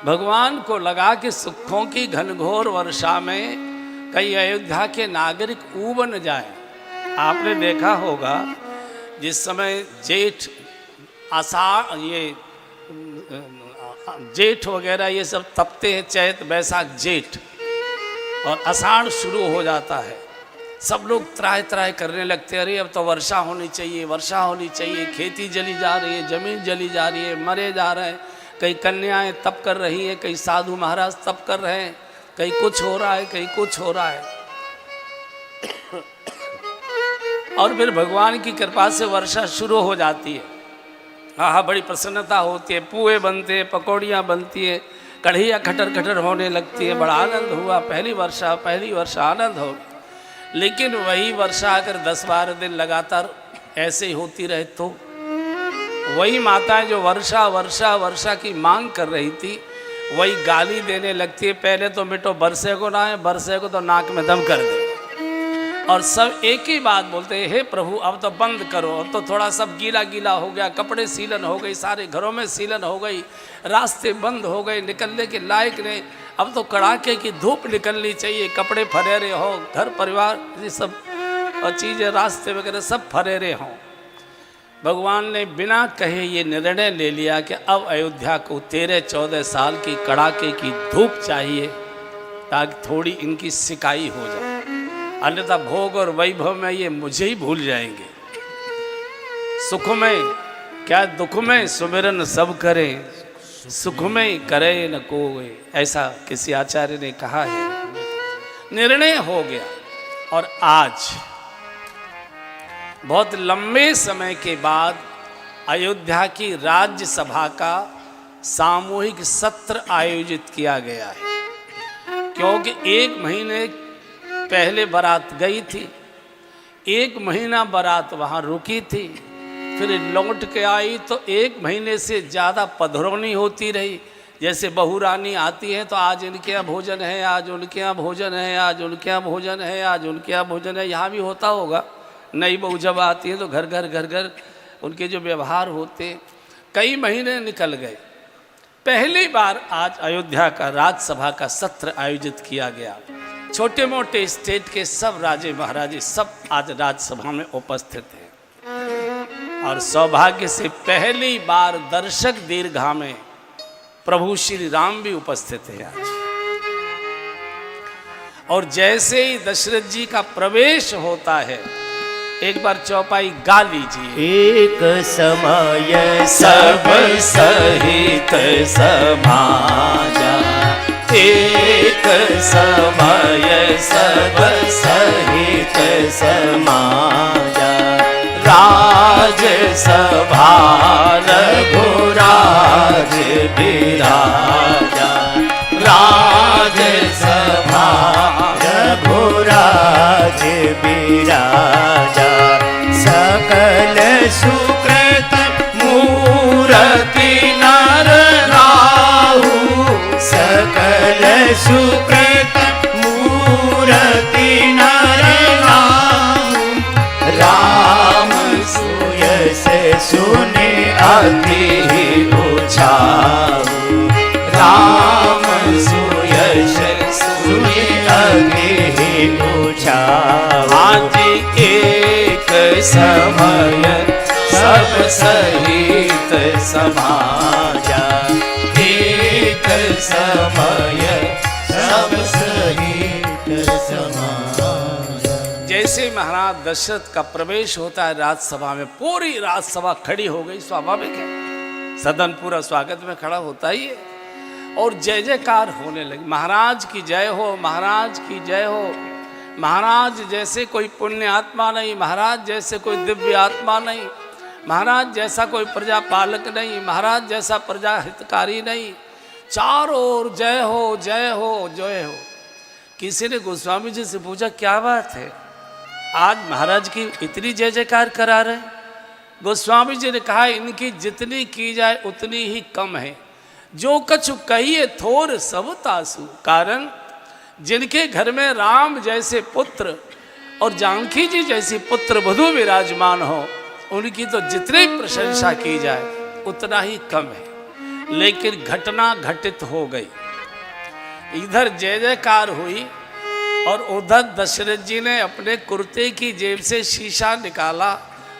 भगवान को लगा कि सुखों की घनघोर वर्षा में कई अयोध्या के नागरिक ऊब न जाए। आपने देखा होगा जिस समय जेठ आषाढ़ ये जेठ वगैरह ये सब तपते हैं, चैत बैसाख जेठ और आषाढ़ शुरू हो जाता है, सब लोग त्राय त्राय करने लगते हैं, अरे अब तो वर्षा होनी चाहिए, वर्षा होनी चाहिए। खेती जली जा रही है, जमीन जली जा रही है, मरे जा रहे हैं, कई कन्याएं तप कर रही हैं, कई साधु महाराज तप कर रहे हैं, कहीं कुछ हो रहा है, कहीं कुछ हो रहा है। और फिर भगवान की कृपा से वर्षा शुरू हो जाती है। हाँ, बड़ी प्रसन्नता होती है, पुए बनते हैं, पकौड़ियाँ बनती है, कढ़ियाँ खटर खटर होने लगती है, बड़ा आनंद हुआ, पहली वर्षा आनंद हो। लेकिन वही वर्षा अगर 10-12 दिन लगातार ऐसे ही होती रहे तो वही माताएं जो वर्षा वर्षा वर्षा की मांग कर रही थी वही गाली देने लगती है, पहले तो मिटो बरसे को ना है, बरसे को तो नाक में दम कर दे। और सब एक ही बात बोलते हैं, हे प्रभु अब तो बंद करो, अब तो थोड़ा सब गीला गीला हो गया, कपड़े सीलन हो गई, सारे घरों में सीलन हो गई, रास्ते बंद हो गए, निकलने के लायक नहीं, अब तो कड़ाके की धूप निकलनी चाहिए, कपड़े फरेरे हो, घर परिवार ये सब और चीज़ें रास्ते वगैरह सब फरेरे हों। भगवान ने बिना कहे ये निर्णय ले लिया कि अब अयोध्या को 13-14 साल की कड़ाके की धूप चाहिए ताकि थोड़ी इनकी सिकाई हो जाए, अन्यथा भोग और वैभव में ये मुझे ही भूल जाएंगे। सुख में क्या दुख में सुमिरन सब करें, सुख में करे न कोई, ऐसा किसी आचार्य ने कहा है। निर्णय हो गया और आज बहुत लंबे समय के बाद अयोध्या की राज्यसभा का सामूहिक सत्र आयोजित किया गया है, क्योंकि 1 महीने पहले बारात गई थी, 1 महीना बारात वहाँ रुकी थी, फिर लौट के आई तो 1 महीने से ज़्यादा पधरौनी होती रही। जैसे बहू रानी आती हैं तो आज इनके यहाँ भोजन है, आज उनके यहाँ भोजन है, आज उनके यहाँ भोजन है, आज उनके यहाँ भोजन है। यहाँ भी होता होगा, नई बहू जब आती है तो घर घर उनके जो व्यवहार होते, कई महीने निकल गए। पहली बार आज अयोध्या का राज्यसभा का सत्र आयोजित किया गया। छोटे मोटे स्टेट के सब राजे महाराजे सब आज राज्यसभा में उपस्थित हैं और सौभाग्य से पहली बार दर्शक दीर्घा में प्रभु श्री राम भी उपस्थित हैं आज। और जैसे ही दशरथ जी का प्रवेश होता है, एक बार चौपाई गा लीजिए। एक समय सब सहित समाजा, एक समय सब सहित समाजा, राज सभा रघुराज बिराजा, राज सभा रघुराज बिराजा, सकल सुकृत मूरति नर राहु, सकल सुकृत मूरति नर राहु, राम सुयस सुनि अति उछाहु, राम सुयस सुनि अति उछाहु। आज एक समय सब सहित समाजा, एक समय सब सहित समाजा। जैसे महाराज दशरथ का प्रवेश होता है राज्यसभा में, पूरी राज्यसभा खड़ी हो गई, स्वाभाविक है, सदन पूरा स्वागत में खड़ा होता ही है और जय जयकार होने लगी। महाराज की जय हो, महाराज की जय हो। महाराज जैसे कोई पुण्य आत्मा नहीं, महाराज जैसे कोई दिव्य आत्मा नहीं, महाराज जैसा कोई प्रजा पालक नहीं, महाराज जैसा प्रजा हितकारी नहीं, चारों ओर जय हो जय हो जय हो। किसी ने गोस्वामी जी से पूछा क्या बात है, आज महाराज की इतनी जय जयकार करा रहे? गोस्वामी जी ने कहा इनकी जितनी की जाए उतनी ही कम है, जो कछु कहिए थोर सब तासु। कारण जिनके घर में राम जैसे पुत्र और जानकी जी जैसी पुत्र वधू विराजमान हो, उनकी तो जितनी प्रशंसा की जाए उतना ही कम है। लेकिन घटना घटित हो गई। इधर जय जयकार हुई और उधर दशरथ जी ने अपने कुर्ते की जेब से शीशा निकाला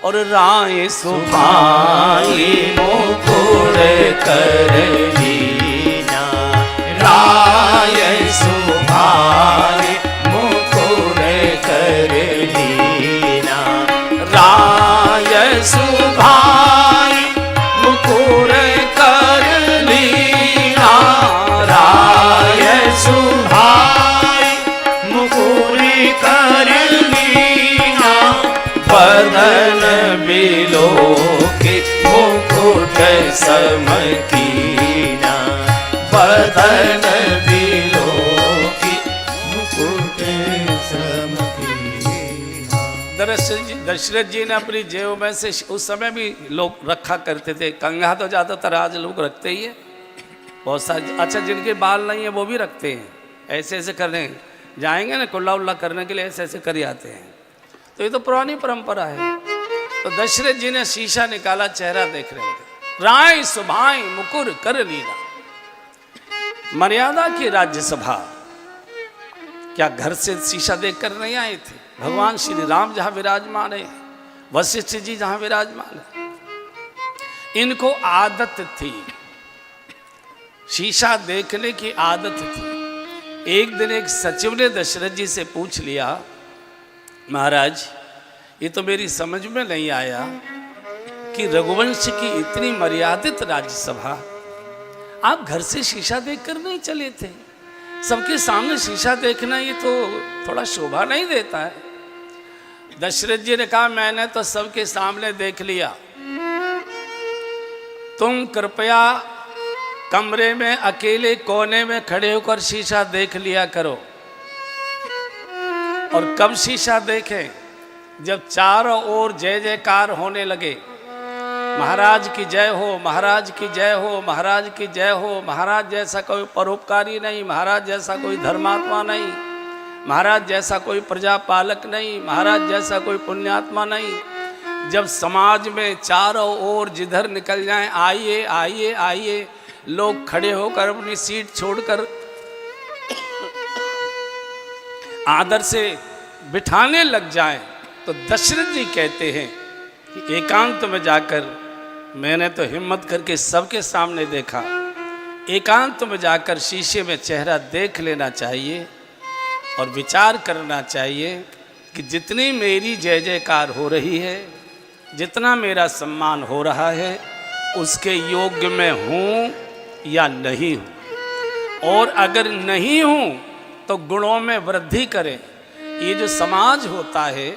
और राय सुभाए मुकुर कर लीना, राय सुभाए मुकुर कर लीना, राय सुभाए मुकुर कर लीना, राय सुभाए मुकुर कर लीना, बदन बिलो के मुकुट समकीना, बदन बिलो के मुकुट समकीना। दशरथ जी ने अपनी जेब में से, उस समय भी लोग रखा करते थे, कंघा तो ज़्यादातर आज लोग रखते ही है, बहुत सारे, अच्छा जिनके बाल नहीं है वो भी रखते हैं, ऐसे ऐसे करने जाएंगे ना कुल्ला उल्ला करने के लिए ऐसे ऐसे कर आते हैं, तो ये तो पुरानी परंपरा है। तो दशरथ जी ने शीशा निकाला, चेहरा देख रहे थे, राय सुभाए मुकुर कर लीना। मर्यादा की राज्यसभा, क्या घर से शीशा देखकर नहीं आए थे? भगवान श्री राम जहां विराजमान है, वशिष्ठ जी जहां विराजमान है, इनको आदत थी, शीशा देखने की आदत थी। एक दिन एक सचिव ने दशरथ जी से पूछ लिया, महाराज ये तो मेरी समझ में नहीं आया कि रघुवंश की इतनी मर्यादित राज्यसभा आप घर से शीशा देखकर नहीं चले थे, सबके सामने शीशा देखना ये तो थोड़ा शोभा नहीं देता है। दशरथ जी ने कहा, मैंने तो सबके सामने देख लिया, तुम कृपया कमरे में अकेले कोने में खड़े होकर शीशा देख लिया करो। और कब शीशा देखें? जब चारों ओर जय जयकार होने लगे, महाराज की जय हो, महाराज की जय हो, महाराज की जय हो, महाराज जैसा कोई परोपकारी नहीं, महाराज जैसा कोई धर्मात्मा नहीं, महाराज जैसा कोई प्रजापालक नहीं, महाराज जैसा कोई पुण्यात्मा नहीं। जब समाज में चारों ओर जिधर निकल जाएं, आइए आइए आइए, लोग खड़े होकर अपनी सीट छोड़कर आदर से बिठाने लग जाएं, तो दशरथ जी कहते हैं कि एकांत में जाकर मैंने तो हिम्मत करके सबके सामने देखा, एकांत में जाकर शीशे में चेहरा देख लेना चाहिए और विचार करना चाहिए कि जितनी मेरी जय जयकार हो रही है, जितना मेरा सम्मान हो रहा है, उसके योग्य में हूँ या नहीं हूँ, और अगर नहीं हूँ तो गुणों में वृद्धि करें। ये जो समाज होता है,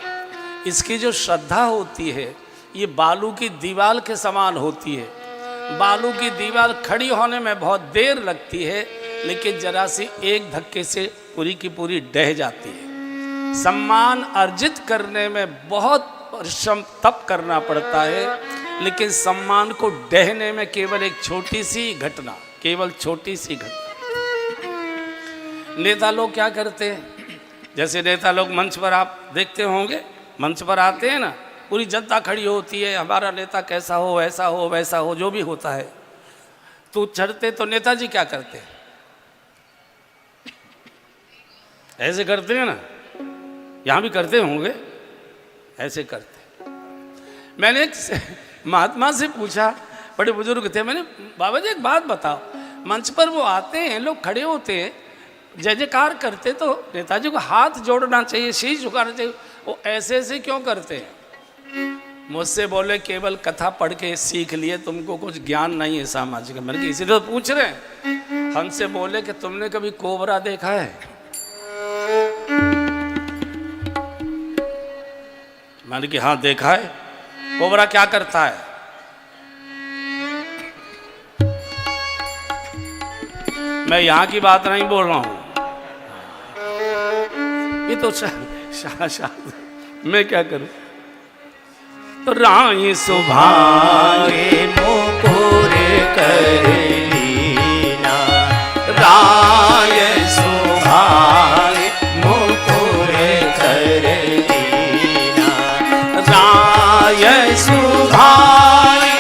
इसकी जो श्रद्धा होती है, ये बालू की दीवार के समान होती है। बालू की दीवार खड़ी होने में बहुत देर लगती है, लेकिन जरा सी एक धक्के से पूरी की पूरी ढह जाती है। सम्मान अर्जित करने में बहुत परिश्रम तप करना पड़ता है, लेकिन सम्मान को ढहने में केवल एक छोटी सी घटना, केवल छोटी सी घटना। नेता लोग क्या करते हैं? जैसे नेता लोग मंच पर आप देखते होंगे, मंच पर आते हैं ना, पूरी जनता खड़ी होती है, हमारा नेता कैसा हो, ऐसा हो, वैसा हो, जो भी होता है। तो चढ़ते तो नेताजी क्या करते हैं? ऐसे करते हैं ना, यहाँ भी करते होंगे, ऐसे करते। मैंने एक महात्मा से पूछा, बड़े बुजुर्ग थे, मैंने, बाबा जी एक बात बताओ, मंच पर वो आते हैं, लोग खड़े होते हैं, जय जयकार करते, तो नेताजी को हाथ जोड़ना चाहिए, शीश झुकाना चाहिए, वो ऐसे ऐसे क्यों करते हैं? मुझसे बोले केवल कथा पढ़ के सीख लिए, तुमको कुछ ज्ञान नहीं है सामाजिक। मैंने कहा इसीलिए तो पूछ रहे हैं। हमसे बोले कि तुमने कभी कोबरा देखा है? मैंने कहा हाँ देखा है। कोबरा क्या करता है? मैं यहाँ की बात नहीं बोल रहा हूँ, ये तो मैं क्या करूं? तो राय सुभाए मुकुर कर लीना, राय सुभाए मुकुर कर लीना, राय सुभाए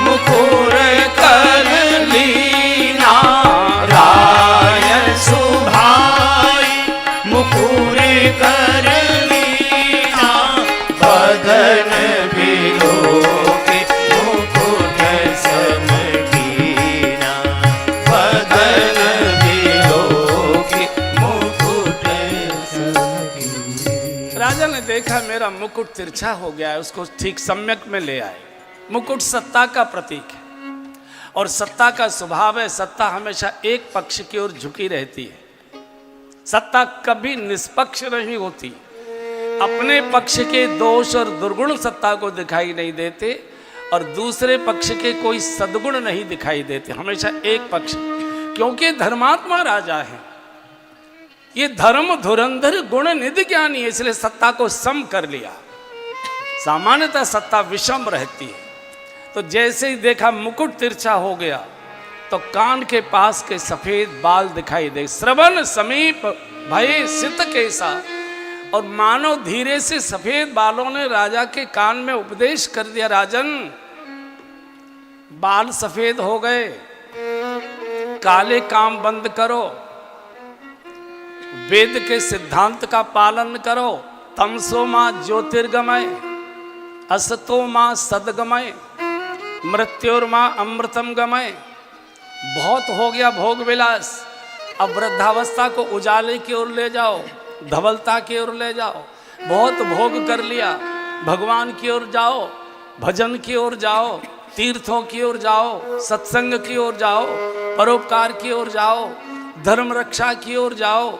मुकुर कर लीना, देखा मेरा मुकुट तिरछा हो गया है, उसको ठीक सम्यक में ले आए। मुकुट सत्ता का प्रतीक है और सत्ता का स्वभाव है, सत्ता हमेशा एक पक्ष की ओर झुकी रहती है। सत्ता कभी निष्पक्ष नहीं होती। अपने पक्ष के दोष और दुर्गुण सत्ता को दिखाई नहीं देते और दूसरे पक्ष के कोई सद्गुण नहीं दिखाई देते, हमेशा एक पक्ष। क्योंकि धर्मात्मा राजा है, ये धर्म धुरंधर गुण निधि ज्ञानी है, इसलिए सत्ता को सम कर लिया। सामान्यतः सत्ता विषम रहती है। तो जैसे ही देखा मुकुट तिरछा हो गया तो कान के पास के सफेद बाल दिखाई दे। श्रवण समीप भय सित कैसा, और मानो धीरे से सफेद बालों ने राजा के कान में उपदेश कर दिया, राजन बाल सफेद हो गए, काले काम बंद करो, वेद के सिद्धांत का पालन करो। तमसो मां ज्योतिर्गमय, असतो मां सदगमय, मृत्योर्मां अमृतम गमय। बहुत हो गया भोग विलास, अब वृद्धावस्था को उजाले की ओर ले जाओ, धवलता की ओर ले जाओ। बहुत भोग कर लिया, भगवान की ओर जाओ, भजन की ओर जाओ, तीर्थों की ओर जाओ, सत्संग की ओर जाओ, परोपकार की ओर जाओ, धर्म रक्षा की ओर जाओ,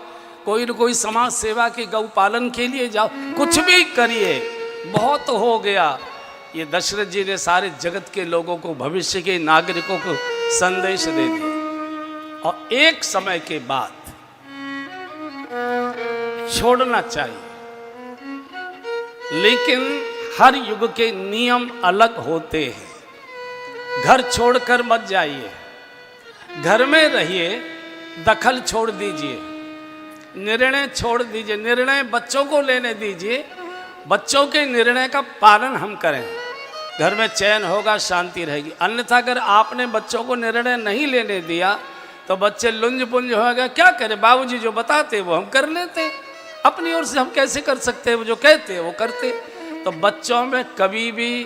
कोई न कोई समाज सेवा के गौ पालन के लिए जाओ, कुछ भी करिए, बहुत हो गया। ये दशरथ जी ने सारे जगत के लोगों को, भविष्य के नागरिकों को संदेश दे दिया। और एक समय के बाद छोड़ना चाहिए, लेकिन हर युग के नियम अलग होते हैं। घर छोड़कर मत जाइए, घर में रहिए, दखल छोड़ दीजिए, निर्णय छोड़ दीजिए, निर्णय बच्चों को लेने दीजिए, बच्चों के निर्णय का पालन हम करें, घर में चैन होगा, शांति रहेगी। अन्यथा अगर आपने बच्चों को निर्णय नहीं लेने दिया तो बच्चे लुंज पुंज होगा, क्या करें, बाबूजी जो बताते वो हम कर लेते, अपनी ओर से हम कैसे कर सकते हैं, वो जो कहते हैं वो करते। तो बच्चों में कभी भी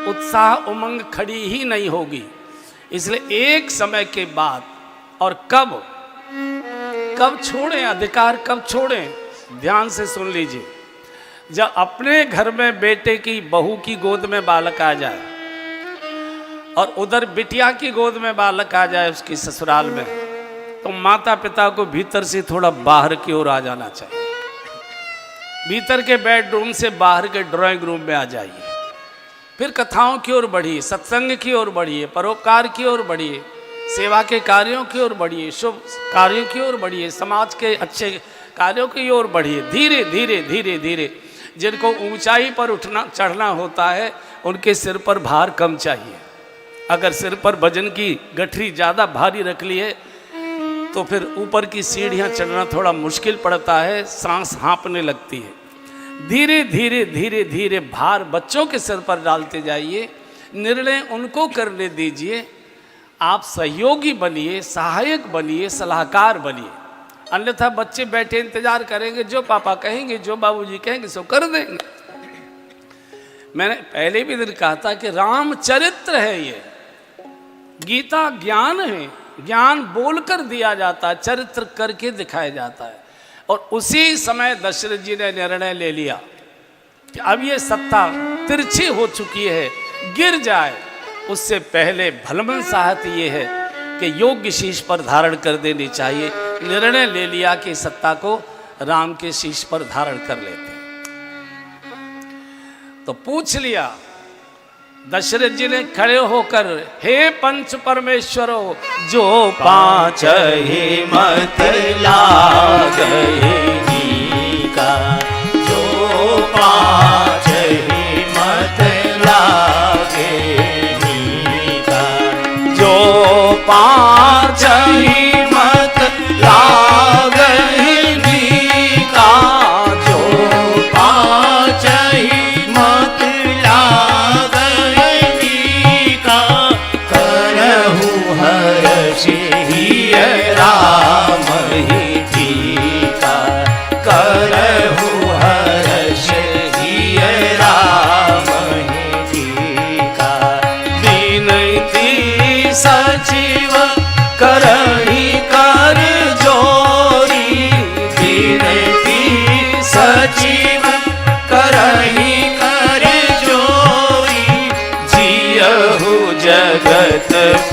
उत्साह उमंग खड़ी ही नहीं होगी। इसलिए एक समय के बाद, और कब छोड़ें अधिकार, कब छोड़ें, ध्यान से सुन लीजिए। जब अपने घर में बेटे की बहू की गोद में बालक आ जाए और उधर बिटिया की गोद में बालक आ जाए उसकी ससुराल में, तो माता पिता को भीतर से थोड़ा बाहर की ओर आ जाना चाहिए। भीतर के बेडरूम से बाहर के ड्राइंग रूम में आ जाइए, फिर कथाओं की ओर बढ़िए, सत्संग की ओर बढ़िए, परोपकार की ओर बढ़िए, सेवा के कार्यों की ओर बढ़िए, शुभ कार्यों की ओर बढ़िए, समाज के अच्छे कार्यों की ओर बढ़िए। धीरे धीरे धीरे धीरे जिनको ऊंचाई पर उठना चढ़ना होता है उनके सिर पर भार कम चाहिए। अगर सिर पर वजन की गठरी ज़्यादा भारी रख ली है तो फिर ऊपर की सीढ़ियाँ चढ़ना थोड़ा मुश्किल पड़ता है, सांस हाँपने लगती है। धीरे धीरे धीरे धीरे भार बच्चों के सिर पर डालते जाइए, निर्णय उनको करने दीजिए। आप सहयोगी बनिए, सहायक बनिए, सलाहकार बनिए। अन्यथा बच्चे बैठे इंतजार करेंगे, जो पापा कहेंगे, जो बाबूजी कहेंगे सो कर देंगे। मैंने पहले भी दिन कहा था कि रामचरित्र है ये, गीता ज्ञान है, ज्ञान बोलकर दिया जाता है, चरित्र करके दिखाया जाता है। और उसी समय दशरथ जी ने निर्णय ले लिया कि अब ये सत्ता तिरछी हो चुकी है, गिर जाए, उससे पहले भलमन साहत ये है कि योग्य शीश पर धारण कर देनी चाहिए। निर्णय ले लिया कि सत्ता को राम के शीश पर धारण कर लेते। तो पूछ लिया दशरथ जी ने खड़े होकर, हे पंच परमेश्वरो, जो पांच ही मत लागहि का, जो पांच ही मत लागे का, जो पांच ही मत लागहि का, जो पांच ही मत लागहि का, करहु हर्षि हिय राम ही टीका,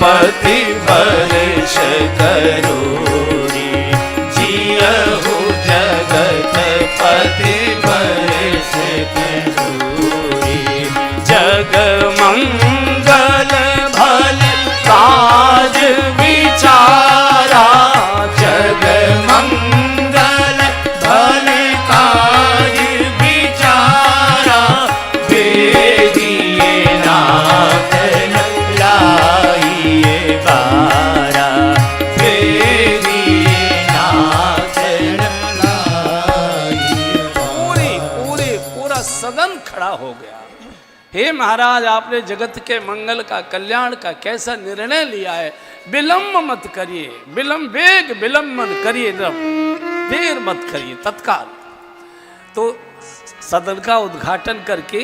पति वर्ष करूरी, जियहु जगत पति वर्ष करूरी। जग मंगल भल काज विचारा, जग मंगल भल काज विचारा, वेदिए नाथ लाइए बारा, वेदिए नाथ लाइए बारा। पूरा सदन खड़ा हो गया। हे महाराज, आपने जगत के मंगल का, कल्याण का कैसा निर्णय लिया है। विलंब मत करिए, विलंब मत करिए, देर मत करिए, तत्काल। तो सदन का उद्घाटन करके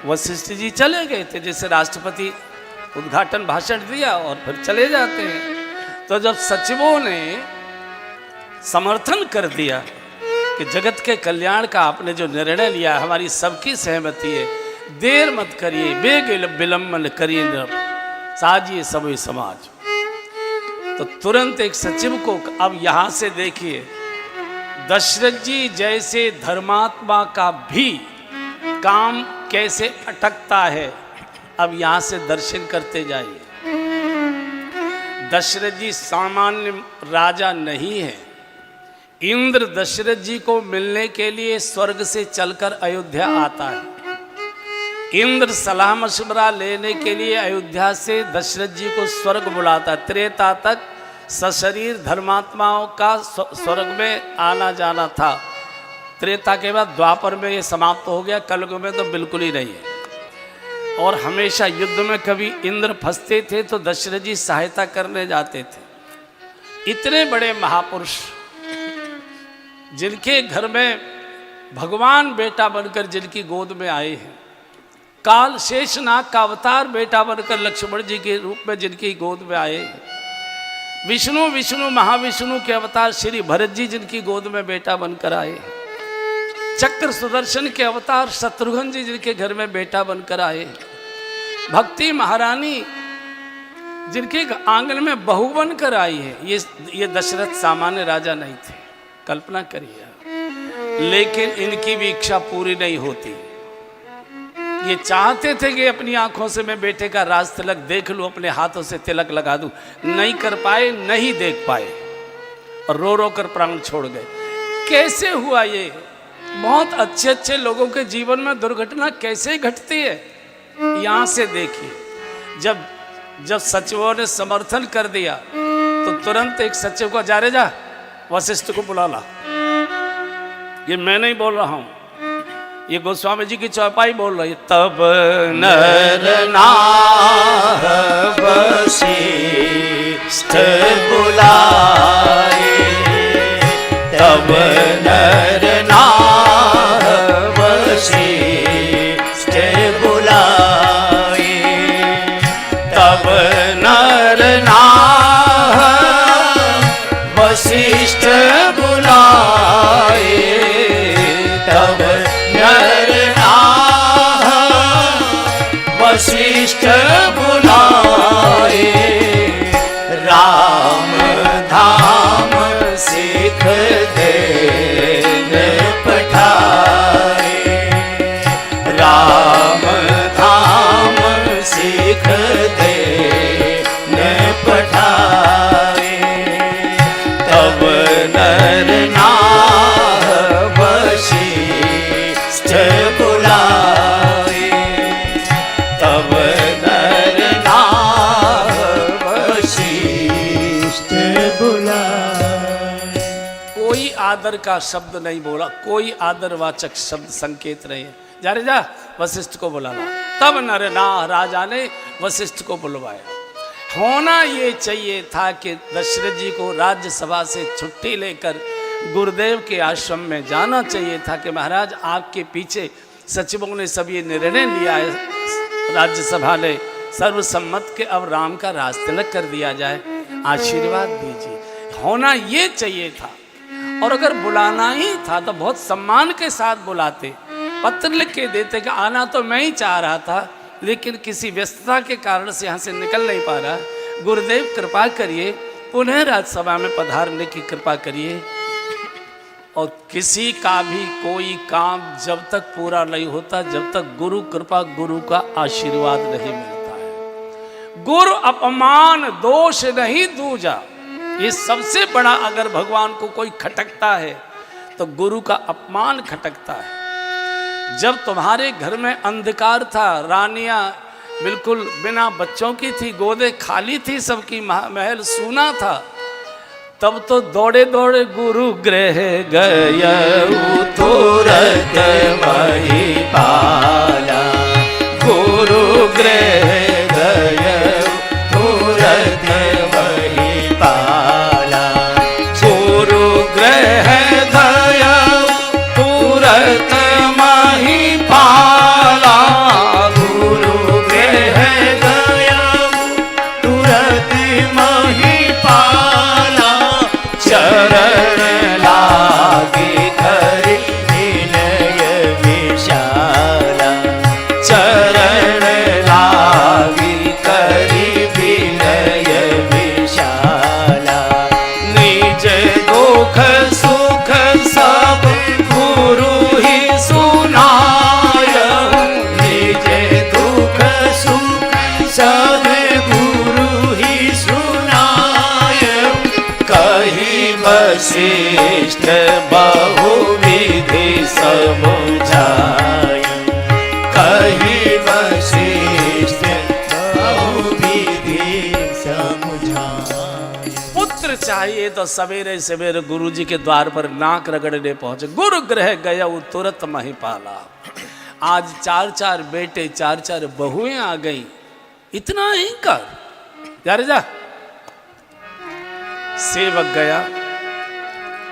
वशिष्ठ जी चले गए थे। जैसे राष्ट्रपति उद्घाटन भाषण दिया और फिर चले जाते हैं। तो जब सचिवों ने समर्थन कर दिया कि जगत के कल्याण का आपने जो निर्णय लिया, हमारी सबकी सहमति है, देर मत करिए, विलंबन करिए, साजिए सभी समाज। तो तुरंत एक सचिव को, अब यहां से देखिए, दशरथ जी जैसे धर्मात्मा का भी काम कैसे अटकता है, अब यहां से दर्शन करते जाइए। दशरथ जी सामान्य राजा नहीं है। इंद्र दशरथ जी को मिलने के लिए स्वर्ग से चलकर अयोध्या आता है। इंद्र सलाह मशवरा लेने के लिए अयोध्या से दशरथ जी को स्वर्ग बुलाता। त्रेता तक सशरीर धर्मात्माओं का स्वर्ग में आना जाना था। त्रेता के बाद द्वापर में ये समाप्त हो गया, कलयुग में तो बिल्कुल ही नहीं है। और हमेशा युद्ध में कभी इंद्र फंसते थे तो दशरथ जी सहायता करने जाते थे। इतने बड़े महापुरुष जिनके घर में भगवान बेटा बनकर जिनकी गोद में आए हैं, काल शेषनाग का अवतार बेटा बनकर लक्ष्मण जी के रूप में जिनकी गोद में आए, विष्णु महाविष्णु के अवतार श्री भरत जी जिनकी गोद में बेटा बनकर आए, चक्र सुदर्शन के अवतार शत्रुघ्न जी जिनके घर में बेटा बनकर आए, भक्ति महारानी जिनके आंगन में बहू बनकर आई है। ये दशरथ सामान्य राजा नहीं थे, कल्पना करिए। लेकिन इनकी भी इच्छा पूरी नहीं होती। ये चाहते थे कि अपनी आंखों से मैं बेटे का राज तिलक देख लूं, अपने हाथों से तिलक लगा दूं। नहीं कर पाए, नहीं देख पाए और रो रो कर प्राण छोड़ गए। कैसे हुआ ये? बहुत अच्छे अच्छे लोगों के जीवन में दुर्घटना कैसे घटती है, यहां से देखिए। जब सचिवों ने समर्थन कर दिया तो तुरंत एक सचिव को, जा रे जा, वशिष्ठ को बुला ला। ये मैं नहीं बोल रहा हूं, ये गोस्वामी जी की चौपाई बोल रही है। तब नर नाह वशिष्ठ बुलाए, तब नर नाह वशिष्ठ बुलाए, तब नर नाह वशिष्ठ बुलाए, तब नर नाह वशिष्ठ बुलाए, राम धाम सिख देन पठाए, राम धाम सिख देन पठाए, तब नर नाह वशिष्ठ बुलाए, तब नर नाह वशिष्ठ बुलाए। कोई आदर का शब्द नहीं बोला, कोई आदरवाचक शब्द संकेत नहीं है। जा रे जा, वशिष्ठ को बुला ला। तब नर नाह राजा ने वशिष्ठ को बुलवाया। होना ये चाहिए था कि दशरथ जी को राज्यसभा से छुट्टी लेकर गुरुदेव के आश्रम में जाना चाहिए था कि महाराज आपके पीछे सचिवों ने सब ये निर्णय लिया है, राज्यसभा ने सर्वसम्मत के अब राम का राज तिलक कर दिया जाए, आशीर्वाद दीजिए। होना ये चाहिए था। और अगर बुलाना ही था तो बहुत सम्मान के साथ बुलाते, पत्र लिख के देते कि आना तो मैं ही चाह रहा था लेकिन किसी व्यस्तता के कारण से यहाँ से निकल नहीं पा रहा, गुरुदेव कृपा करिए, पुनः राजसभा में पधारने की कृपा करिए। और किसी का भी कोई काम जब तक पूरा नहीं होता, जब तक गुरु कृपा, गुरु का आशीर्वाद नहीं मिलता है। गुरु अपमान दोष नहीं दूजा, ये सबसे बड़ा अगर भगवान को कोई खटकता है तो गुरु का अपमान खटकता है। जब तुम्हारे घर में अंधकार था, रानियां बिल्कुल बिना बच्चों की थी, गोदे खाली थी, सबकी महल सूना था, तब तो दौड़े दौड़े गुरु गृह गयऊ तुरत महिपाला, गुरु गृह गयऊ तुरत महिपाला, गुरु गृह गयऊ तुरत महिपाला, गुरु गृह गयऊ तुरत महिपाला, चरण लागे करि विनय विशाला, चरण लागे करि विनय विशाला, निज दुख सुख सब गुरु ही सुनाय, निज दुख सुख सब गुरु ही सुनाय, कही वशिष्ठ बहुविधि समुझाय, कही वशिष्ठ बहुविधि समुझाय। पुत्र चाहिए तो सवेरे सवेरे गुरु जी के द्वार पर नाक रगड़ने पहुंचे। गुरु गृह गया तुरंत महिपाला। आज 4-4 बेटे 4-4 बहुएं आ गई, इतना ही कर जा रे जा। सेवक गया,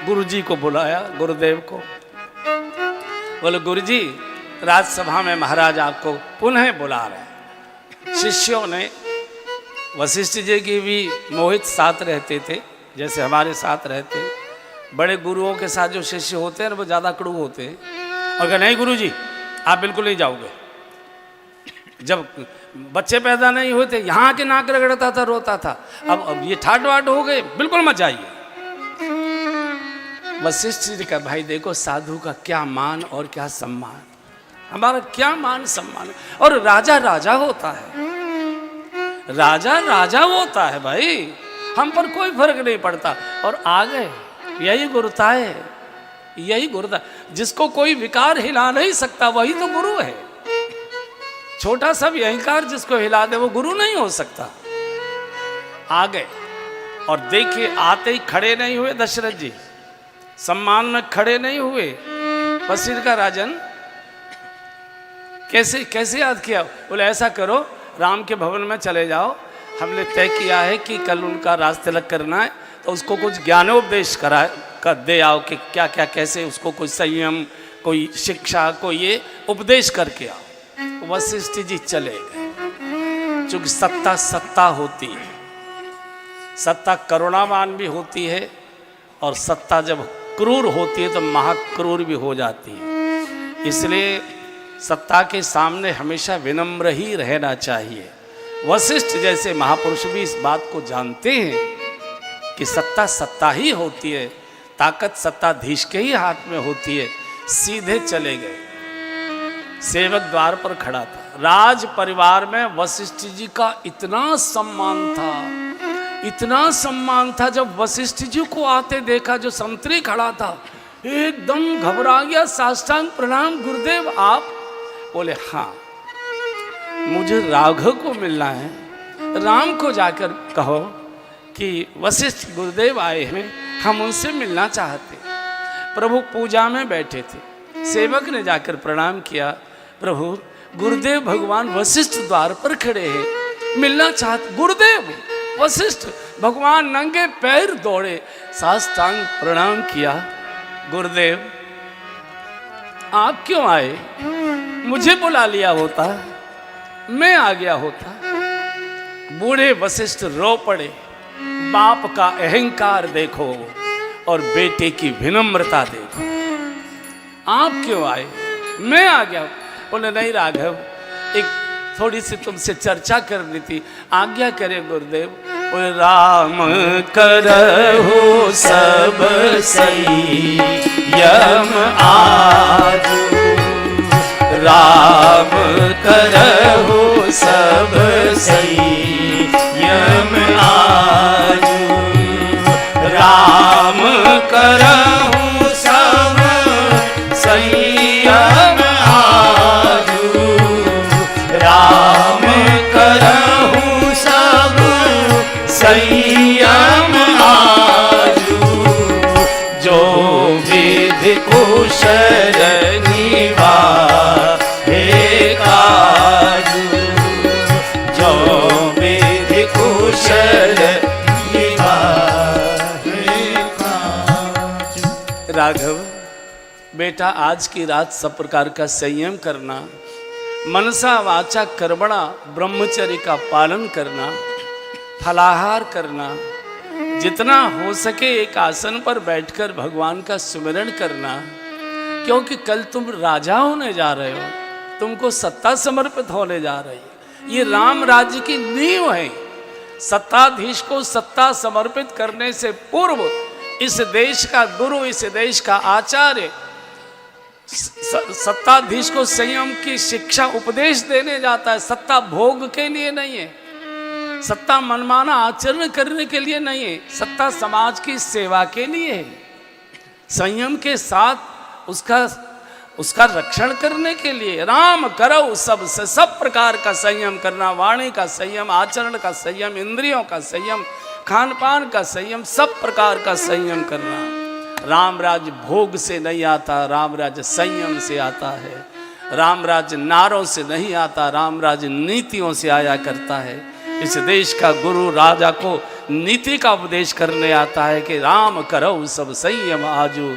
गुरु जी को बुलाया, गुरुदेव को। बोले गुरु जी, राजसभा में महाराज आपको पुनः बुला रहे हैं। शिष्यों ने, वशिष्ठ जी की भी मोहित साथ रहते थे, जैसे हमारे साथ रहते। बड़े गुरुओं के साथ जो शिष्य होते हैं वो ज़्यादा कड़ू होते हैं, और कहा नहीं गुरु जी आप बिल्कुल नहीं जाओगे। जब बच्चे पैदा नहीं हुए थे यहाँ के नाक रगड़ता था, रोता था। अब ये ठाट वाट हो गए, बिल्कुल मत जाइए। वशिष्ठ जी ने कहा भाई देखो, साधु का क्या मान और क्या सम्मान, हमारा क्या मान सम्मान है। और राजा राजा होता है, राजा राजा होता है भाई, हम पर कोई फर्क नहीं पड़ता। और आ गए, यही गुरुता है, यही गुरुता। जिसको कोई विकार हिला नहीं सकता वही तो गुरु है। छोटा सा भी अहंकार जिसको हिला दे वो गुरु नहीं हो सकता। आ गए और देखिए, आते ही खड़े नहीं हुए दशरथ जी, सम्मान में खड़े नहीं हुए। वशिष्ठ का राजन कैसे कैसे याद किया? बोले ऐसा करो, राम के भवन में चले जाओ, हमने तय किया है कि कल उनका राज तिलक करना है, तो उसको कुछ ज्ञानोपदेश कर दे आओ कि क्या क्या कैसे उसको कोई संयम, कोई शिक्षा, कोई ये उपदेश करके आओ। वशिष्ठ जी चले गए। चूंकि सत्ता सत्ता होती है, सत्ता करुणावान भी होती है, और सत्ता जब क्रूर होती है तो महाक्रूर भी हो जाती है। इसलिए सत्ता के सामने हमेशा विनम्र ही रहना चाहिए। वशिष्ठ जैसे महापुरुष भी इस बात को जानते हैं कि सत्ता सत्ता ही होती है, ताकत सत्ताधीश के ही हाथ में होती है। सीधे चले गए। सेवक द्वार पर खड़ा था। राज परिवार में वशिष्ठ जी का इतना सम्मान था, इतना सम्मान था। जब वशिष्ठ जी को आते देखा, जो संतरी खड़ा था एकदम घबरा गया, साष्टांग प्रणाम गुरुदेव आप। बोले हाँ, मुझे राघव को मिलना है, राम को जाकर कहो कि वशिष्ठ गुरुदेव आए हैं, हम उनसे मिलना चाहते। प्रभु पूजा में बैठे थे। सेवक ने जाकर प्रणाम किया, प्रभु गुरुदेव भगवान वशिष्ठ द्वार पर खड़े हैं, मिलना चाहते। गुरुदेव वशिष्ठ भगवान नंगे पैर दौड़े, साष्टांग प्रणाम किया। गुरुदेव आप क्यों आए? मुझे बुला लिया होता, मैं आ गया होता। बूढ़े वशिष्ठ रो पड़े। बाप का अहंकार देखो और बेटे की विनम्रता देखो। आप क्यों आए? मैं आ गया। बोले नहीं राघव, एक थोड़ी सी तुमसे चर्चा करनी थी, आज्ञा करें गुरुदेव। राम करहु सब संयम आजू, राम करहु सब संयम आजू, राम करहु सब संयम आजू, राम करहु सब संयम आजू, जो विधि कुशल निवाहे काजू, जो विधि कुशल निवाहे काजू। राघव बेटा, आज की रात सब प्रकार का संयम करना, मनसा वाचा कर्मणा ब्रह्मचर्य का पालन करना, फलाहार करना, जितना हो सके एक आसन पर बैठकर भगवान का सुमिरन करना, क्योंकि कल तुम राजा होने जा रहे हो, तुमको सत्ता समर्पित होने जा रही है। ये राम राज्य की नींव है। सत्ताधीश को सत्ता समर्पित करने से पूर्व इस देश का गुरु, इस देश का आचार्य सत्ताधीश को संयम की शिक्षा उपदेश देने जाता है। सत्ता भोग के लिए नहीं है, सत्ता मनमाना आचरण करने के लिए नहीं है, सत्ता समाज की सेवा के लिए है। संयम के साथ उसका रक्षण करने के लिए राम करो सबसे सब प्रकार का संयम करना, वाणी का संयम, आचरण का संयम, इंद्रियों का संयम, खान पान का संयम, सब प्रकार का संयम करना। राम राज्य भोग से नहीं आता, राम राज्य संयम से आता है। राम राज्य नारों से नहीं आता, राम राज्य नीतियों से आया करता है। इस देश का गुरु राजा को नीति का उपदेश करने आता है कि राम करो सब संयम आजू,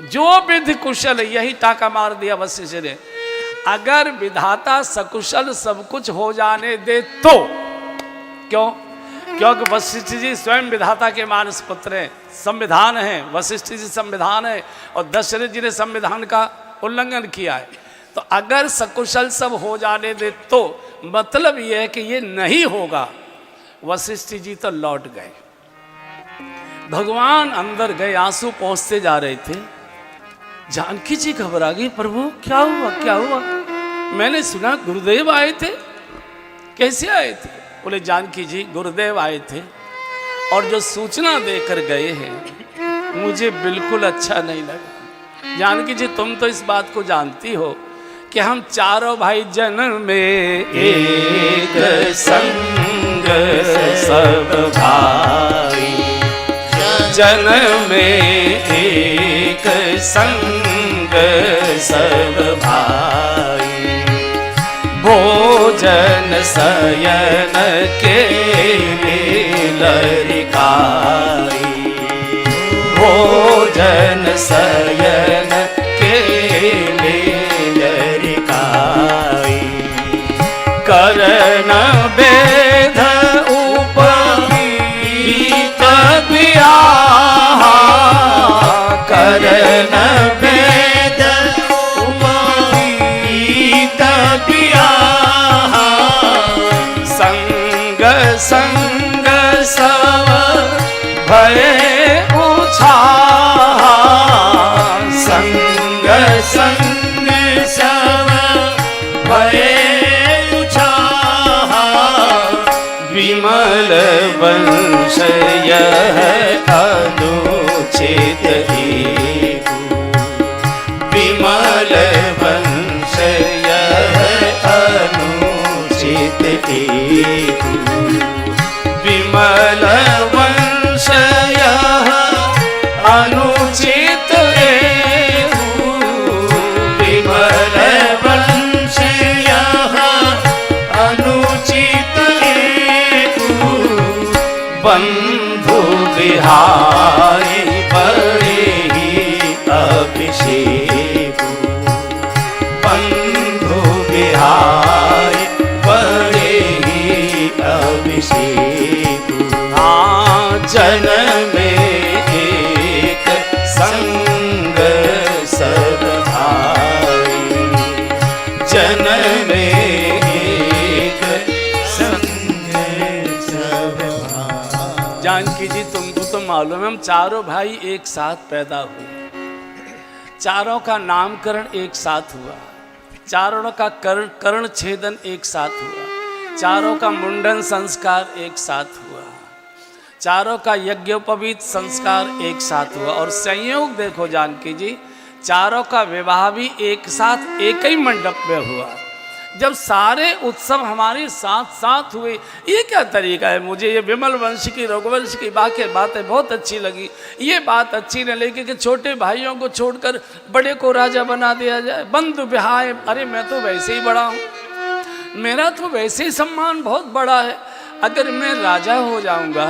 जो विधि कुशल। यही टाका मार दिया वशिष्ठ ने। अगर विधाता सकुशल सब कुछ हो जाने दे तो क्यों? क्योंकि वशिष्ठ जी स्वयं विधाता के मानस पुत्र हैं, संविधान है, वशिष्ठ जी संविधान है, और दशरथ जी ने संविधान का उल्लंघन किया है। तो अगर सकुशल सब हो जाने दे तो मतलब यह है कि ये नहीं होगा। वशिष्ठ जी तो लौट गए, भगवान अंदर गए, आंसू पहुंचते जा रहे थे। जानकी जी घबरा गई, प्रभु क्या हुआ क्या हुआ? मैंने सुना गुरुदेव आए थे। कैसे आए थे? बोले जानकी जी गुरुदेव आए थे और जो सूचना देकर गए हैं मुझे बिल्कुल अच्छा नहीं लगा। जानकी जी तुम तो इस बात को जानती हो कि हम चारों भाई जन्म में एक संग सब भाई, जन्म में एक संग सब भाई, भोजन शयन के लरिकाई, भोजन शयन के लरिकाई, करण वेद उपवीत बियाह, करण वेद उपवीत बियाह, संग संग सब भय उछाह, संग संग सब भय उछाह, विमल वंश यह अनुचित हेतु, विमल वंश यह अनुचित हेतु, विमल वंश यह अनुचित हेतु, विमल वंश यह अनुचित हेतु, बंधु बिहारी बड़े ही अभिषेक, बंधु बिहारी बड़े ही अभिषेक, हाँ जन्म में एक संग सब भाई, जन्म में एक संग सब भाई। मालूम है, हम चारों भाई एक साथ पैदा हुए, चारों का नामकरण एक साथ हुआ, चारों का कर्ण छेदन एक साथ हुआ, चारों का मुंडन संस्कार एक साथ हुआ, चारों का यज्ञोपवीत संस्कार एक साथ हुआ। और संयोग देखो जानकी जी, चारों का विवाह भी एक साथ एक ही मंडप में हुआ। जब सारे उत्सव हमारे साथ साथ हुए, ये क्या तरीका है। मुझे ये विमल वंश की रघुवंश की बातें बहुत अच्छी लगी। ये बात अच्छी न लगी कि छोटे भाइयों को छोड़कर बड़े को राजा बना दिया जाए, बंधु बिहाय। अरे मैं तो वैसे ही बड़ा हूँ, मेरा तो वैसे ही सम्मान बहुत बड़ा है। अगर मैं राजा हो जाऊंगा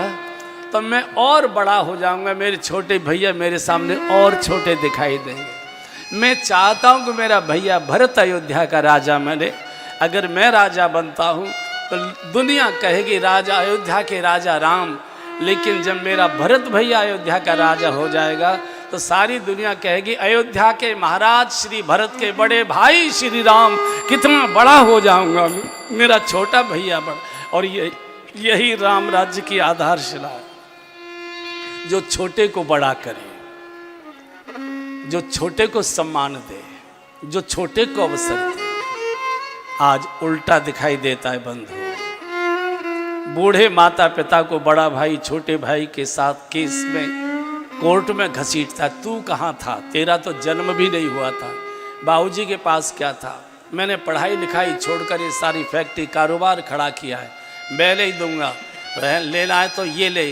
तो मैं और बड़ा हो जाऊंगा, मेरे छोटे भैया मेरे सामने और छोटे दिखाई देंगे। मैं चाहता हूं कि मेरा भैया भरत अयोध्या का राजा बने। अगर मैं राजा बनता हूं तो दुनिया कहेगी राजा अयोध्या के राजा राम, लेकिन जब मेरा भरत भैया अयोध्या का राजा हो जाएगा तो सारी दुनिया कहेगी अयोध्या के महाराज श्री भरत के बड़े भाई श्री राम, कितना बड़ा हो जाऊंगा, मेरा छोटा भैया बड़ा। और यही राम राज्य की आधारशिला है, जो छोटे को बड़ा करे, जो छोटे को सम्मान दे, जो छोटे को अवसर दे। आज उल्टा दिखाई देता है बंधु। बूढ़े माता पिता को बड़ा भाई छोटे भाई के साथ केस में कोर्ट में घसीटता, तू कहाँ था, तेरा तो जन्म भी नहीं हुआ था, बाबूजी के पास क्या था, मैंने पढ़ाई लिखाई छोड़कर ये सारी फैक्ट्री कारोबार खड़ा किया है, मैं नहीं दूंगा, लेना है तो ये ले,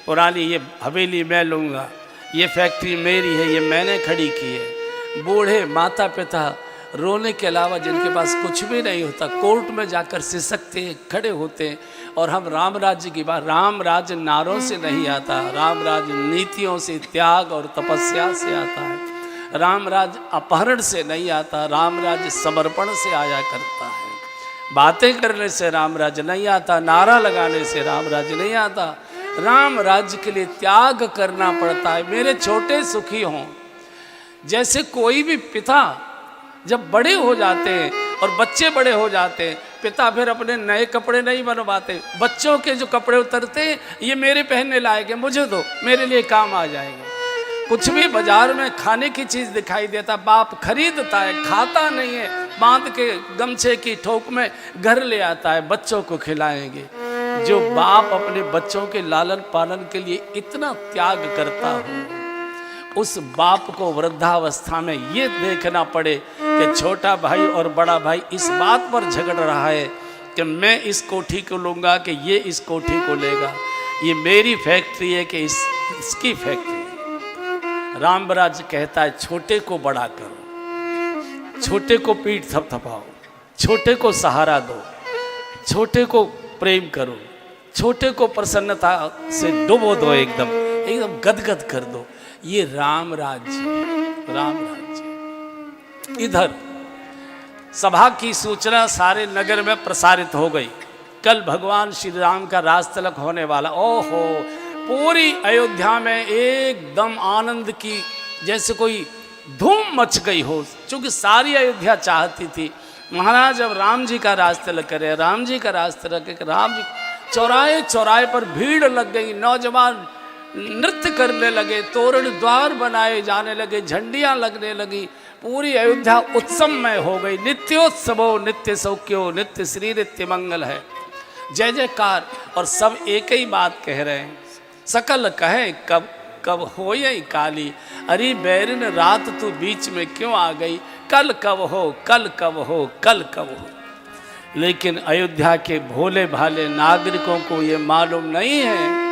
पुरानी ये हवेली मैं लूँगा, ये फैक्ट्री मेरी है, ये मैंने खड़ी की है। बूढ़े माता पिता रोने के अलावा जिनके पास कुछ भी नहीं होता, कोर्ट में जाकर सिसकते हैं, खड़े होते हैं। और हम राम राज्य की बात, राम राज्य नारों से नहीं आता, राम राज्य नीतियों से, त्याग और तपस्या से आता है। राम राज्य अपहरण से नहीं आता, राम राज्य समर्पण से आया करता है। बातें करने से राम राज्य नहीं आता, नारा लगाने से राम राज्य नहीं आता। राम राज्य के लिए त्याग करना पड़ता है। मेरे छोटे सुखी हों। जैसे कोई भी पिता जब बड़े हो जाते हैं और बच्चे बड़े हो जाते हैं, पिता फिर अपने नए कपड़े नहीं बनवाते, बच्चों के जो कपड़े उतरते हैं ये मेरे पहनने लायक है, मुझे दो, मेरे लिए काम आ जाएगा। कुछ भी बाजार में खाने की चीज़ दिखाई देता, बाप खरीदता है, खाता नहीं है, बांध के गमछे की ठोक में घर ले आता है, बच्चों को खिलाएंगे। जो बाप अपने बच्चों के लालन पालन के लिए इतना त्याग करता हो, उस बाप को वृद्धावस्था में ये देखना पड़े कि छोटा भाई और बड़ा भाई इस बात पर झगड़ रहा है कि मैं इस कोठी को लूँगा कि ये इस कोठी को लेगा, ये मेरी फैक्ट्री है कि इसकी फैक्ट्री है। रामराज कहता है छोटे को बड़ा करो, छोटे को पीठ थपथपाओ, छोटे को सहारा दो, छोटे को प्रेम करो, छोटे को प्रसन्नता से डुबो दो, एकदम गदगद कर दो। ये राम राज्य, राम राज्य। इधर सभा की सूचना सारे नगर में प्रसारित हो गई, कल भगवान श्री राम का राज तिलक होने वाला। ओहो, पूरी अयोध्या में एकदम आनंद की जैसे कोई धूम मच गई हो, क्योंकि सारी अयोध्या चाहती थी महाराज अब राम जी का राज तिलक करे, राम जी का राज तिलक। राम जी चौराहे चौराहे पर भीड़ लग गई, नौजवान नृत्य करने लगे, तोरण द्वार बनाए जाने लगे, झंडियां लगने लगी, पूरी अयोध्या उत्सवमय हो गई। नित्योत्सवो नित्य सौख्यो नित्य श्री नित्य मंगल है, जय जयकार। और सब एक ही बात कह रहे हैं, सकल कहे कब कब हो यही काली, अरे बैरिन रात तू बीच में क्यों आ गई, कल कब हो, कल कब हो, कल कब हो। लेकिन अयोध्या के भोले भाले नागरिकों को ये मालूम नहीं है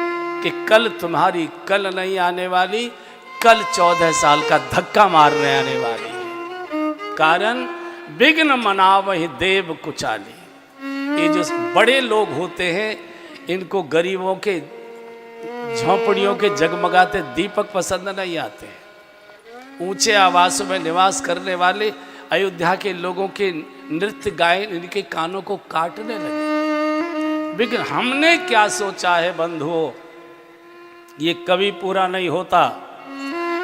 कि कल तुम्हारी कल नहीं आने वाली, कल 14 साल का धक्का मारने आने वाली है। कारण विघ्न मनावहि देव कुचाली। ये जो बड़े लोग होते हैं इनको गरीबों के झोंपड़ियों के जगमगाते दीपक पसंद नहीं आते। ऊंचे आवासों में निवास करने वाले अयोध्या के लोगों के नृत्य गायन इनके कानों को काटने लगे। विघ्न, हमने क्या सोचा है बंधुओं, ये कभी पूरा नहीं होता।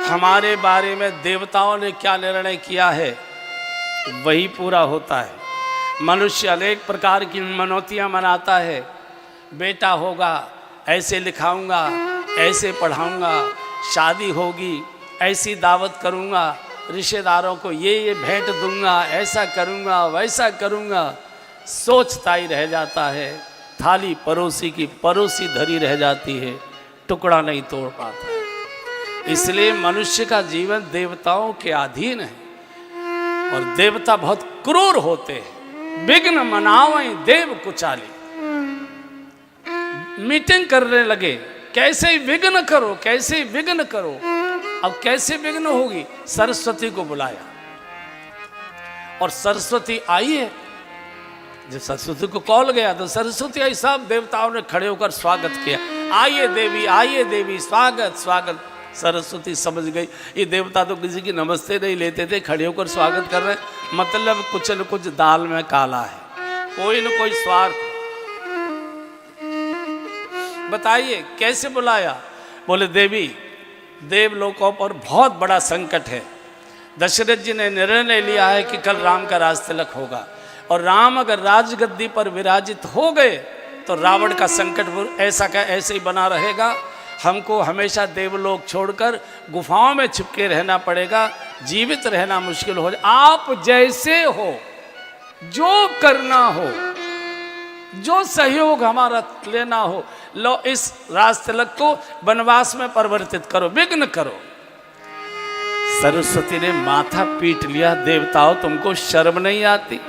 हमारे बारे में देवताओं ने क्या निर्णय किया है वही पूरा होता है। मनुष्य अनेक प्रकार की मनौतियां मनाता है, बेटा होगा ऐसे लिखाऊंगा, ऐसे पढ़ाऊंगा, शादी होगी, ऐसी दावत करूंगा, रिश्तेदारों को ये भेंट दूंगा, ऐसा करूंगा, वैसा करूंगा। सोचता ही रह जाता है, थाली परोसी की परोसी धरी रह जाती है, टुकड़ा नहीं तोड़ पाता है। इसलिए मनुष्य का जीवन देवताओं के अधीन है और देवता बहुत क्रूर होते हैं। विघ्न मनावें देव कुचाली। मीटिंग करने लगे, कैसे विघ्न करो, कैसे विघ्न करो। अब कैसे विघ्न होगी? सरस्वती को बुलाया और सरस्वती आई है। जब सरस्वती को कॉल गया तो सरस्वती आई, सब देवताओं ने खड़े होकर स्वागत किया। आइए देवी, स्वागत स्वागत। सरस्वती समझ गई ये देवता तो किसी की नमस्ते नहीं लेते थे, खड़े होकर स्वागत कर रहे, मतलब कुछ न कुछ दाल में काला है, कोई न कोई स्वार्थ। बताइए कैसे बुलाया? बोले देवी, देवलोकों पर बहुत बड़ा संकट है। दशरथ जी ने निर्णय लिया है कि कल राम का राज तिलक होगा और राम अगर राजगद्दी पर विराजित हो गए तो रावण का संकट ऐसा का ऐसे ही बना रहेगा। हमको हमेशा देवलोक छोड़कर गुफाओं में छिपके रहना पड़ेगा, जीवित रहना मुश्किल हो जाए। आप जैसे हो, जो करना हो, जो सहयोग हमारा लेना हो, लो इस राज तिलक को वनवास में परिवर्तित करो, विघ्न करो। सरस्वती ने माथा पीट लिया, देवताओं तुमको शर्म नहीं आती?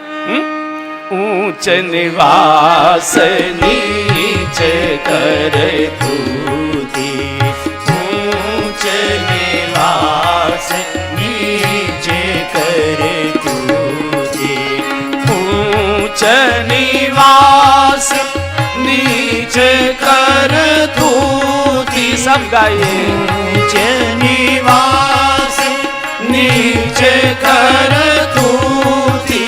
ऊंच निवास नीचे करे तूती, ऊंच निवास नीचे करे तूती, ऊंच निवास नीचे कर तूती। सब गाइए। ऊंच निवास नीचे कर तूती,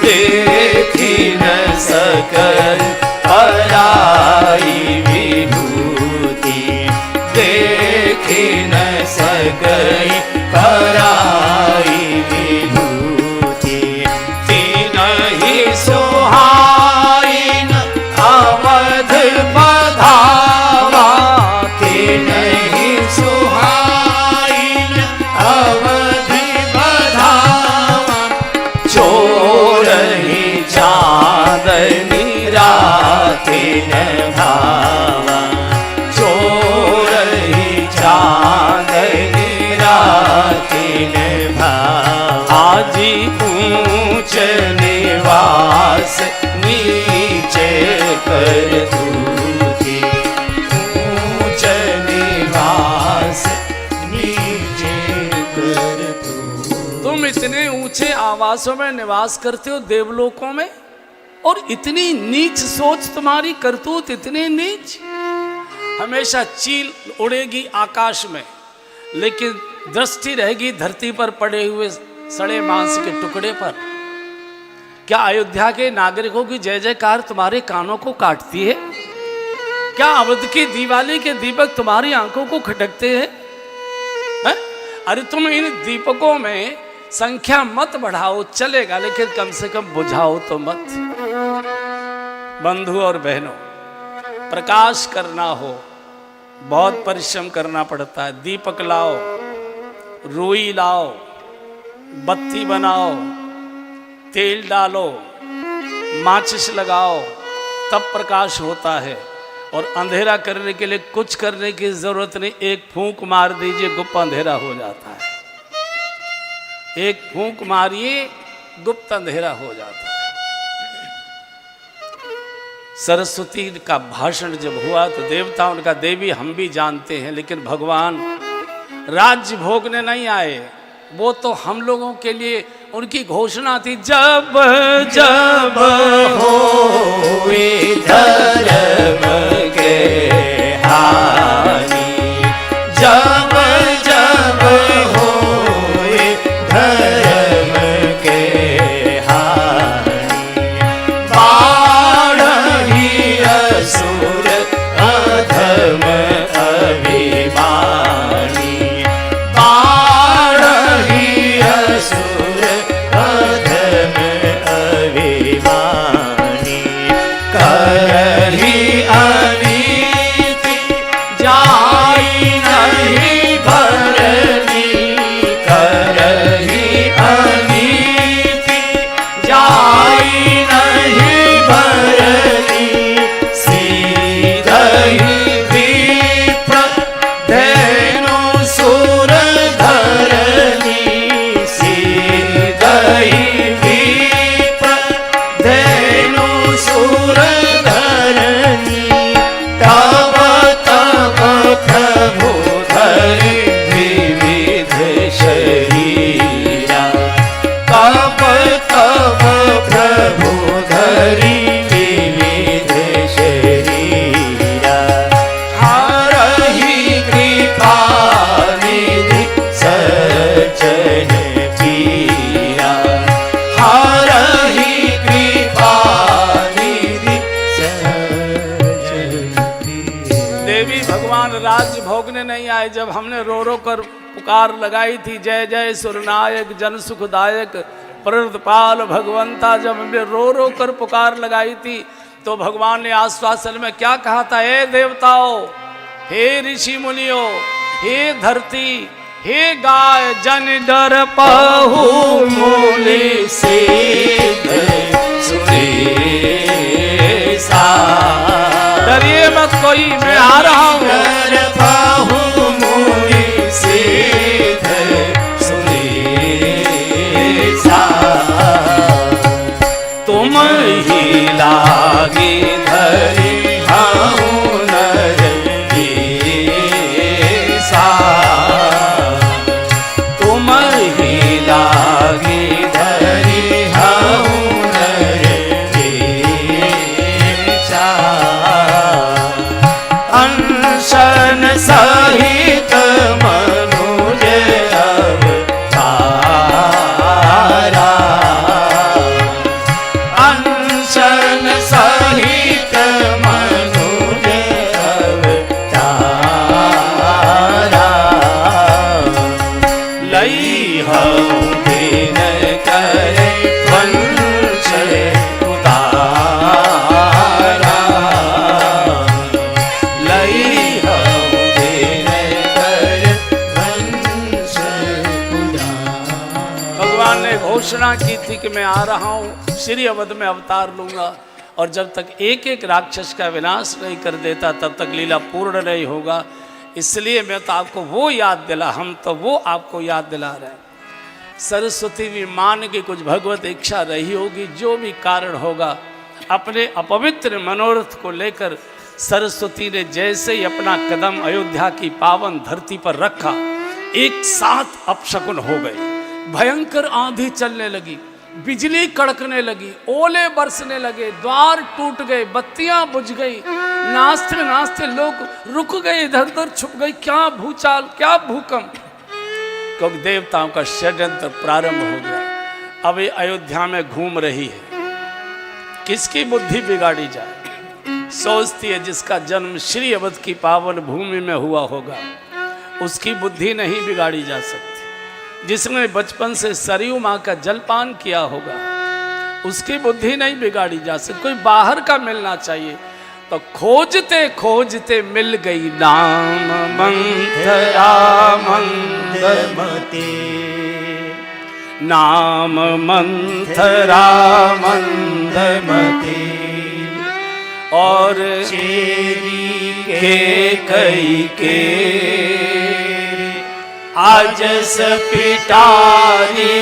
देखी न सकल पराई विभूति, देखी न सकल पराई विभूति। तीन ही सुहाइन अवध बधावा, तीन ही सुहाइन अवध बधावा, चोर ही चांदनी राति न भावा, चोर ही चांदनी राति न भावा। आजी ऊंच निवास नीचे कर तूती, ऊंच निवास नीचे कर तूती। तुम इतने ऊंचे आवासों में निवास करते हो देवलोकों में, और इतनी नीच सोच तुम्हारी, करतूत इतनी नीच। हमेशा चील उड़ेगी आकाश में, लेकिन दृष्टि रहेगी धरती पर पड़े हुए सड़े मांस के टुकड़े पर। क्या अयोध्या के नागरिकों की जय जयकार तुम्हारे कानों को काटती है? क्या अवध की दिवाली के दीपक तुम्हारी आंखों को खटकते हैं? अरे तुम इन दीपकों में संख्या मत बढ़ाओ, चलेगा, लेकिन कम से कम बुझाओ तो मत। बंधु और बहनों, प्रकाश करना हो बहुत परिश्रम करना पड़ता है। दीपक लाओ, रुई लाओ, बत्ती बनाओ, तेल डालो, माचिस लगाओ, तब प्रकाश होता है। और अंधेरा करने के लिए कुछ करने की जरूरत नहीं, एक फूंक मार दीजिए, गुप्त अंधेरा हो जाता है। एक फूंक मारिए, गुप्त अंधेरा हो जाता है। सरस्वती का भाषण जब हुआ तो देवता उनका, देवी हम भी जानते हैं, लेकिन भगवान राज्य भोगने नहीं आए, वो तो हम लोगों के लिए उनकी घोषणा थी, जब जब होवे धर्म के हानि, जब जब होवे धर्म के हानि, बाढ़ी असुर अधम अभिमानी, बाढ़ी असुर अधम अभिमानी, करही अनिष्ट सह पिया हारहि कृपा निधि सजन प्रिया। देवी भगवान राज्य भोगने नहीं आए। जब हमने रो रो कर पुकार लगाई थी, जय जय सुरनायक जन सुखदायक प्रदपाल भगवंता, जब हमने रो रो कर पुकार लगाई थी तो भगवान ने आश्वासन में क्या कहा था? हे देवताओं, हे ऋषि मुनियों, हे धरती, हे गाय, जन डर पहु मूल सिद्ध सुरे सा। डरिए मत कोई, मैं आ रहा हूँ। डर पाहु मूल सिद्ध सुरे सा। तुम ही लागे धरि हाहु नर सा। तुम ही लागे धरि हाहु नर सा। अनशन सहित मनुज अवतारा। अनशन सहित मनुज अवतारा। लई हऊँ दिन करे वंश उतारा। लई हऊँ दिन करे वंश उतारा। भगवान ने घोषणा की थी कि मैं आ रहा हूँ, श्री अवध में अवतार लूंगा, और जब तक एक एक राक्षस का विनाश नहीं कर देता तब तक लीला पूर्ण नहीं होगा। इसलिए मैं तो आपको वो याद दिला, हम तो वो आपको याद दिला रहे हैं। सरस्वती भी मान की कुछ भगवत इच्छा रही होगी, जो भी कारण होगा, अपने अपवित्र मनोरथ को लेकर सरस्वती ने जैसे ही अपना कदम अयोध्या की पावन धरती पर रखा, एक साथ अपशकुन हो गए। भयंकर आंधी चलने लगी, बिजली कड़कने लगी, ओले बरसने लगे, द्वार टूट गए, बत्तियां बुझ गई। नाचते नाचते लोग रुक गए, इधर उधर छुप गए। क्या भूचाल, क्या भूकंप! क्योंकि देवताओं का षड्यंत्र प्रारंभ हो गया। अब ये अयोध्या में घूम रही है, किसकी बुद्धि बिगाड़ी जाए? सोचती है जिसका जन्म श्री अवध की पावन भूमि में हुआ होगा, उसकी बुद्धि नहीं बिगाड़ी जा सकती। जिसने बचपन से सरयू माँ का जलपान किया होगा, उसकी बुद्धि नहीं बिगाड़ी जा सकती। कोई बाहर का मिलना चाहिए। तो खोजते खोजते मिल गई नाम मंथरा मंदमती। नाम मंथरा मंदमती। और चेरी के कई के आजस पिटारी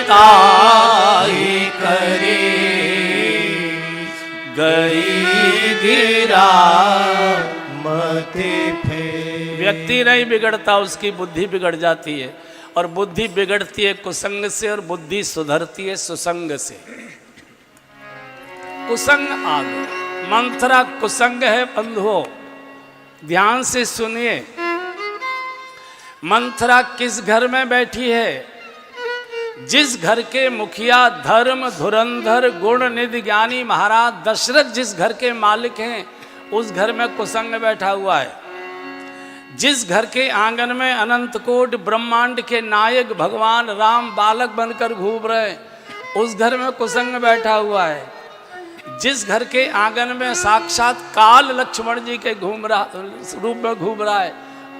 ताई करे। गई गिरा मते फेर। व्यक्ति नहीं बिगड़ता, उसकी बुद्धि बिगड़ जाती है। और बुद्धि बिगड़ती है कुसंग से, और बुद्धि सुधरती है सुसंग से। कुसंग आ गया, मंथरा कुसंग है बंधुओं, ध्यान से सुनिए। मंथरा किस घर में बैठी है? जिस घर के मुखिया धर्म धुरंधर गुण निधि ज्ञानी महाराज दशरथ जिस घर के मालिक हैं, उस घर में कुसंग बैठा हुआ है। जिस घर के आंगन में अनंत कोट ब्रह्मांड के नायक भगवान राम बालक बनकर घूम रहे, उस घर में कुसंग बैठा हुआ है। जिस घर के आंगन में साक्षात काल लक्ष्मण जी के रूप में घूम रहा है,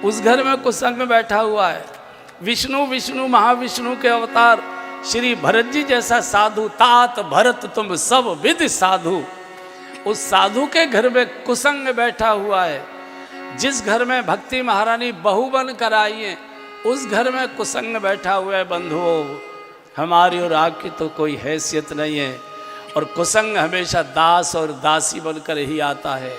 उस घर में कुसंग बैठा हुआ है। विष्णु महाविष्णु के अवतार श्री भरत जी जैसा साधु, तात भरत तुम सब विद साधु, उस साधु के घर में कुसंग बैठा हुआ है। जिस घर में भक्ति महारानी बहू बन कर आई है, उस घर में कुसंग बैठा हुआ है। बंधुओं, हमारी और आपकी तो कोई हैसियत नहीं है, और कुसंग हमेशा दास और दासी बनकर ही आता है।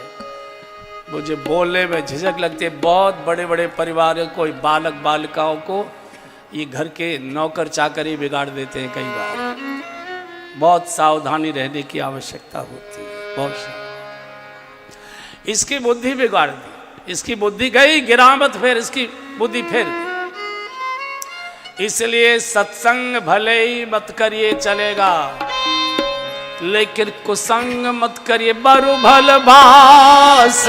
मुझे बोलने में झिझक लगती है। बहुत बड़े बड़े परिवारों को, बालक बालिकाओं को ये घर के नौकर चाकर ही बिगाड़ देते हैं। कई बार बहुत सावधानी रहने की आवश्यकता होती है। बहुत इसकी बुद्धि बिगाड़ दी, इसकी बुद्धि गई, गिरामत फिर इसकी बुद्धि फिर। इसलिए सत्संग भले ही मत करिए चलेगा, लेकिन कुसंग मत करिए। बरु भल भास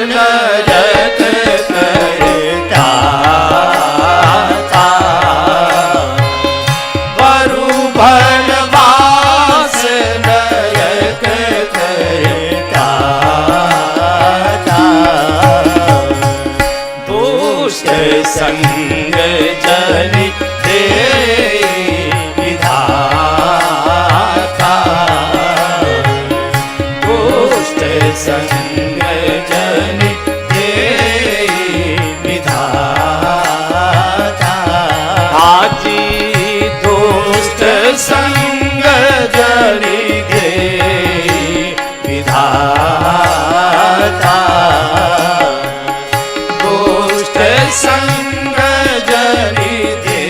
नरक करता था, बरु भल भास नरक करता था। दुष्ट संग जन दे विधाता, दुष्ट संग जन दे विधाता। हाजी दुष्ट संग जन दे विधाता, दुष्ट संग जन दे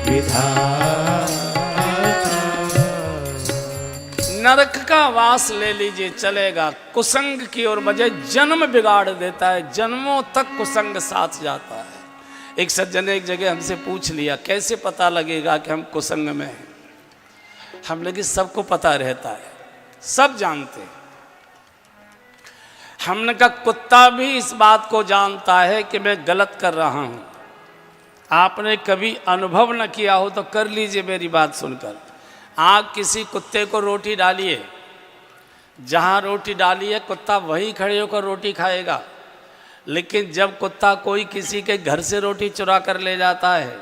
विधाता। नरक का वास ले लीजिए चलेगा, कुसंग की ओर बजाय जन्म बिगाड़ देता है, जन्मों तक कुसंग साथ जाता है। एक सज्जन ने एक जगह हमसे पूछ लिया, कैसे पता लगेगा कि हम कुसंग में हैं? हम लगे सबको पता रहता है, सब जानते हैं। हमने कहा कुत्ता भी इस बात को जानता है कि मैं गलत कर रहा हूं। आपने कभी अनुभव न किया हो तो कर लीजिए मेरी बात सुनकर। आप किसी कुत्ते को रोटी डालिए, जहां रोटी डाली है कुत्ता वहीं खड़े होकर रोटी खाएगा। लेकिन जब कुत्ता कोई किसी के घर से रोटी चुरा कर ले जाता है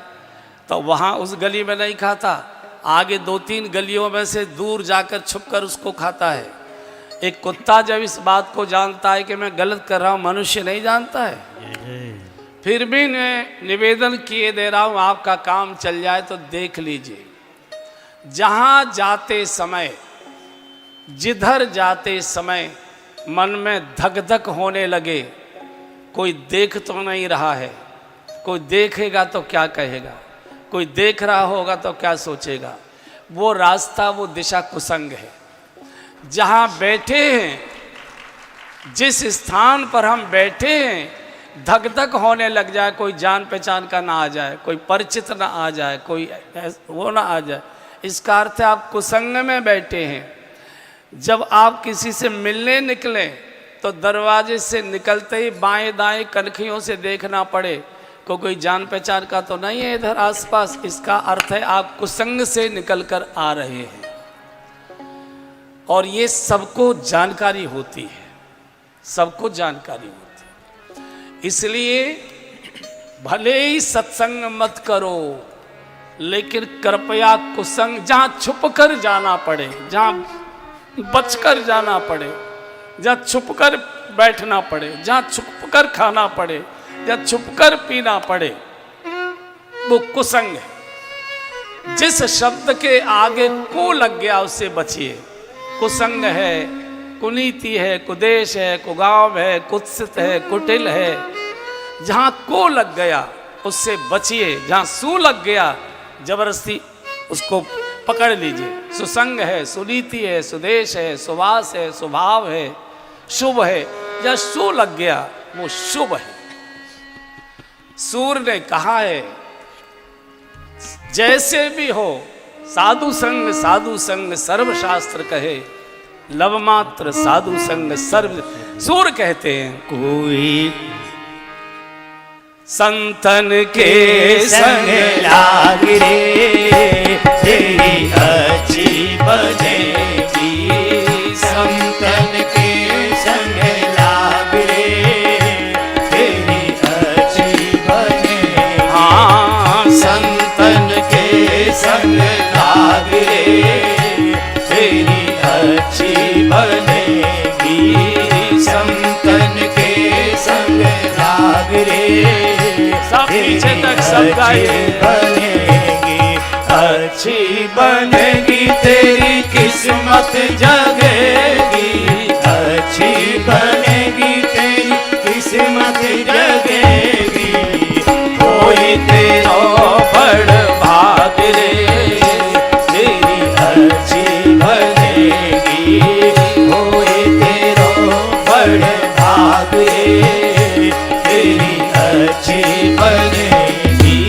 तो वहाँ उस गली में नहीं खाता, आगे 2-3 गलियों में से दूर जाकर छुपकर उसको खाता है। एक कुत्ता जब इस बात को जानता है कि मैं गलत कर रहा हूँ, मनुष्य नहीं जानता है। फिर भी मैं निवेदन किए दे रहा हूँ, आपका काम चल जाए तो देख लीजिए। जहाँ जाते समय, जिधर जाते समय मन में धक धक होने लगे, कोई देख तो नहीं रहा है, कोई देखेगा तो क्या कहेगा, कोई देख रहा होगा तो क्या सोचेगा, वो रास्ता, वो दिशा कुसंग है। जहाँ बैठे हैं, जिस स्थान पर हम बैठे हैं, धक धक होने लग जाए, कोई जान पहचान का ना आ जाए, कोई परिचित ना आ जाए, कोई वो ना आ जाए, इसका अर्थ है आप कुसंग में बैठे हैं। जब आप किसी से मिलने निकले तो दरवाजे से निकलते ही बाएं दाएं कनखियों से देखना पड़े कोई जान पहचान का तो नहीं है इधर आसपास। इसका अर्थ है आप कुसंग से निकलकर आ रहे हैं। और ये सबको जानकारी होती है, सबको जानकारी होती है। इसलिए भले ही सत्संग मत करो, लेकिन कृपया कुसंग, जहां छुप कर जाना पड़े, जहां बचकर जाना पड़े, जहाँ छुपकर बैठना पड़े, जहाँ छुपकर खाना पड़े, जहाँ छुपकर पीना पड़े, वो कुसंग है। जिस शब्द के आगे को लग गया उससे बचिए। कुसंग है, कुनीति है, कुदेश है, कुगाव है, कुत्सित है, कुटिल है। जहाँ को लग गया उससे बचिए, जहाँ सू लग गया जबरदस्ती उसको पकड़ लीजिए। सुसंग है, सुनीति है, सुदेश है, सुवास है, स्वभाव है, शुभ है। जहाँ सू लग गया वो शुभ है। सूर ने कहा है, जैसे भी हो साधु संग सर्वशास्त्र कहे, लव मात्र साधु संग सर्व। सूर कहते हैं कोई संतन के संग लाग रे, तेरी अच्छी बनेगी। संतन के संग लाग रे, तेरी अच्छी बनेगी। हाँ, संतन के संग लाग रे, तेरी अच्छी बनेगी। संतन के संग लाग रे, सब पीछे तक सब गाइए। बनेगी, अच्छी बनेगी, तेरी किस्मत जगेगी। अच्छी बनेगी, तेरी किस्मत जगेगी। कोई तेरा बड़ भाग रे, तेरी अच्छी बनेगी। कोई तेरा बड़ भाग रे, तेरी अच्छी बनेगी।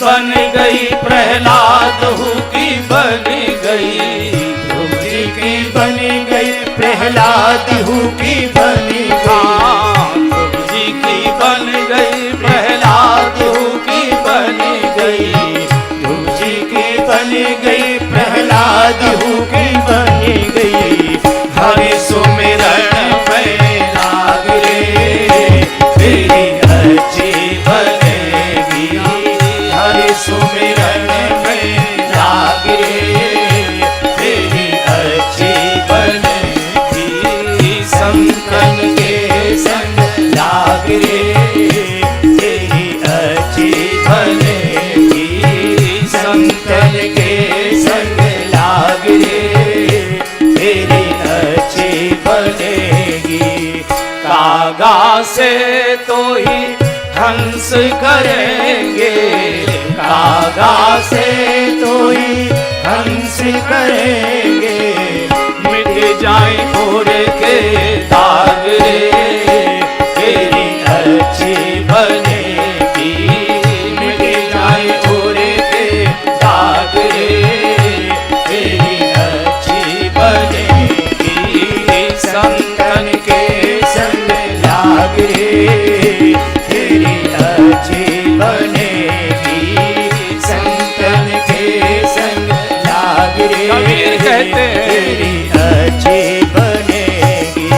बन गई, प्रहलाद हूँ की बन गई, ध्रुव जी की बन गई, प्रहलाद हूँ की बन गई। ध्रुव जी की बन गई, प्रहलाद हूँ की बन गई, ध्रुव जी की बन गई, प्रहलाद हूँ की बन गई। हरि सुमिरन में लाग रे, तेरी अच्छी बनेगी। हरि सुमिरन में लाग रे, तेरी अच्छी बनेगी। संतन के संग लाग रे, तेरी अच्छी बनेगी। संतन के संग लाग रे, तेरी अच्छी बनेगी। कागा से तो ही हंस करेंगे, कागा से तो ही हंस करेंगे। मिट जाए घोर के दाग रे, तेरी अच्छी बनेगी। मिट जाए घोर के दाग रे, तेरी अच्छी बनेगी। संतन के संग लाग रे, तेरी अच्छी बनेगी। संतन के संग लाग रे, कबीर कहते हैं, तेरी अच्छी बनेगी।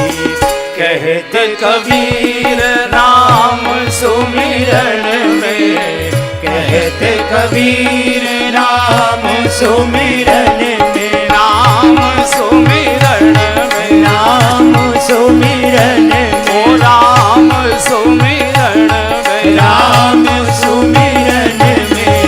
कहते कबीर राम सुमिरन में, कहते कबीर राम सुमिरन में, राम सुमिरन में, राम सुमिरन ओ में, राम सुमिरन में, राम सुमिरन में।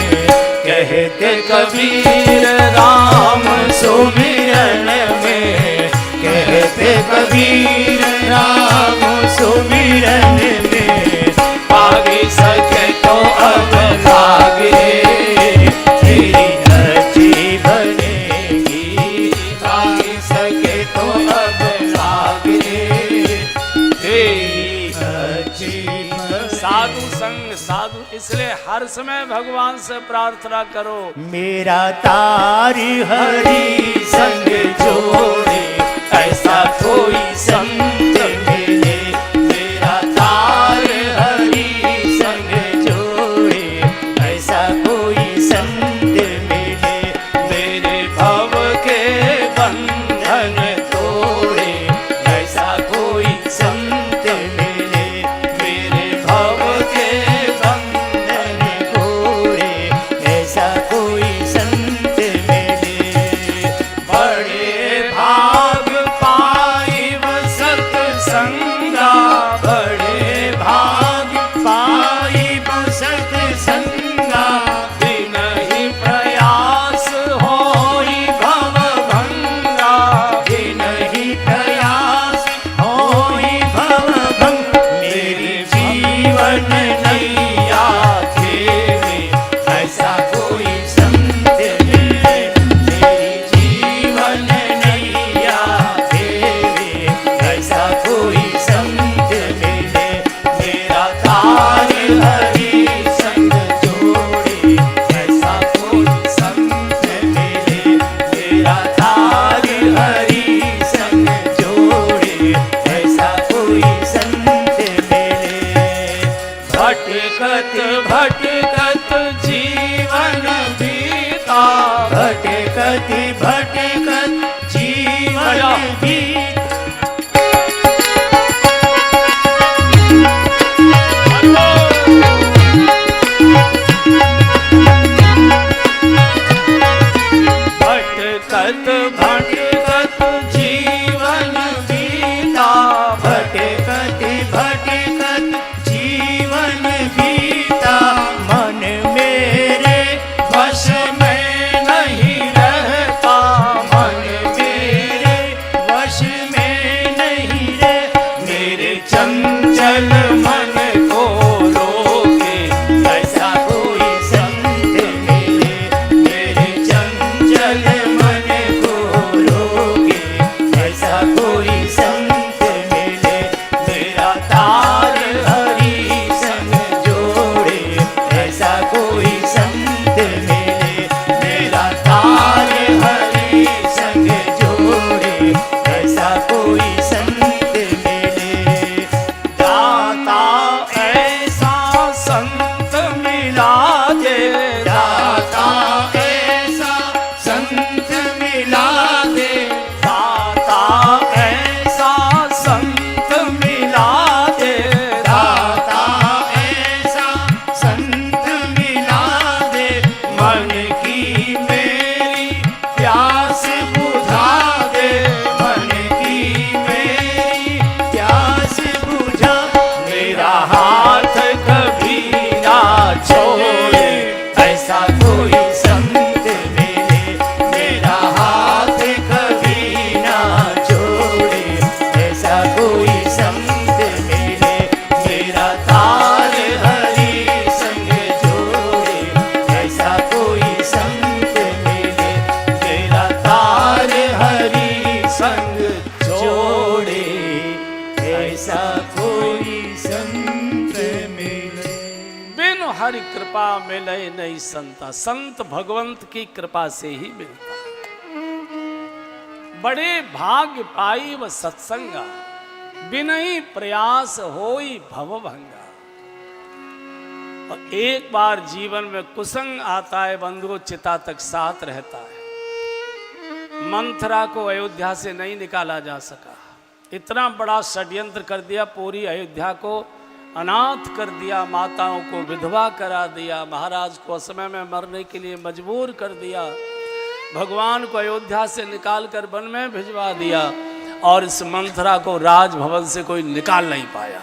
कहते कबीर राम सुमिरन में, कहते कबीर राम सुमिरन में। पागी सके तो अब लाग रे, तेरी अच्छी बनेगी। पाग सके तो अब लाग रे, तेरी अच्छी बनेगी। साधु संग साधु, इसलिए हर समय भगवान से प्रार्थना करो। मेरा तार हरि संग जोड़े, ऐसा कोई संत मिले। मेरा तार हरि संग जोड़े, ऐसा कोई संत मिले। मेरे भव के बंधन तोड़े, ऐसा कोई संत मिले। मेरे भव के बंधन तोड़े, ऐसा कोई संत मिले। बड़े भाग पाई सत संगा, बड़े भाग पाई सत संगा। दिन ही प्रयास होई भव भंगा, दिन ही प्रयास होई भव भंग। मेरी जीवन नैया खेवे, ऐसा कोई संत मिले। मेरी जीवन नैया खेवे, ऐसा कोई संत मिले। मेरा तार हरि संग जोड़े, ऐसा कोई संत मिले। मेरा तार हरि संग जोड़े, ऐसा कोई संत मिले। भटकत भटकत जीवन बीता, भटकत भटकत जीवन बीता। भटकत भटकत जीवन बीता, भटकत भटकत जीवन बीता। मन मेरे वश में नहीं रहता, हाथ कभी ना छोड़े, ऐसा कोई संत मिले, मेरा हाथ कभी ना छोड़े, ऐसा कोई संत मिले, मेरा तार हरि संग जोड़े, ऐसा कोई संत मिले, मेरा तार हरि संग जोड़े, ऐसा कोई संत मिले। बिनु हरि कृपा मिले नहीं संता, संत भगवंत की कृपा से ही मिलता है। बड़े भाग्य पाई व सत्संगा, बिनई प्रयास होई भवभंगा। और एक बार जीवन में कुसंग आता है बंधुओं, चिता तक साथ रहता है। मंथरा को अयोध्या से नहीं निकाला जा सका, इतना बड़ा षड्यंत्र कर दिया, पूरी अयोध्या को अनाथ कर दिया, माताओं को विधवा करा दिया, महाराज को असमय में मरने के लिए मजबूर कर दिया, भगवान को अयोध्या से निकाल कर वन में भिजवा दिया, और इस मंथरा को राजभवन से कोई निकाल नहीं पाया।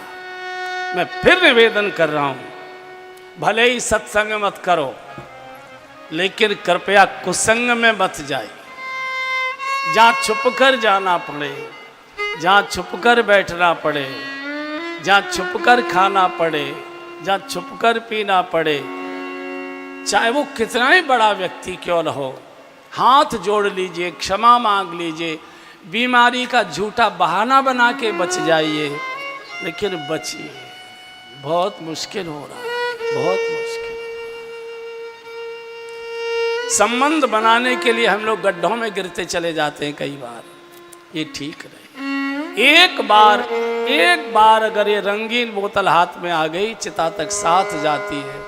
मैं फिर निवेदन कर रहा हूँ, भले ही सत्संग मत करो, लेकिन कृपया कुसंग में मत जाए। जहाँ छुपकर जाना पड़े, जहाँ छुपकर बैठना पड़े, जहाँ छुपकर खाना पड़े, जहाँ छुपकर पीना पड़े, चाहे वो कितना ही बड़ा व्यक्ति क्यों न हो, हाथ जोड़ लीजिए, क्षमा मांग लीजिए, बीमारी का झूठा बहाना बना के बच जाइए, लेकिन बचिए। बहुत मुश्किल हो रहा है, बहुत मुश्किल। संबंध बनाने के लिए हम लोग गड्ढों में गिरते चले जाते हैं कई बार, ये ठीक नहीं। एक बार अगर ये रंगीन बोतल हाथ में आ गई, चिता तक साथ जाती है।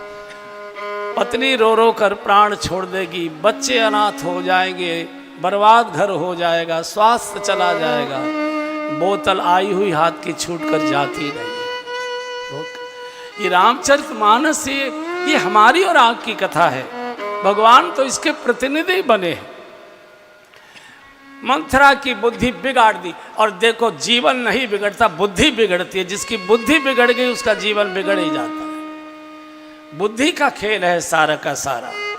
पत्नी रो रो कर प्राण छोड़ देगी, बच्चे अनाथ हो जाएंगे, बर्बाद घर हो जाएगा, स्वास्थ्य चला जाएगा, बोतल आई हुई हाथ की छूट कर जाती नहीं। ये रामचरितमानस ये हमारी और आपकी कथा है, भगवान तो इसके प्रतिनिधि बने हैं। मंथरा की बुद्धि बिगाड़ दी, और देखो जीवन नहीं बिगड़ता, बुद्धि बिगड़ती है। जिसकी बुद्धि बिगड़ गई उसका जीवन बिगड़ ही जाता है। बुद्धि का खेल है सारा का सारा।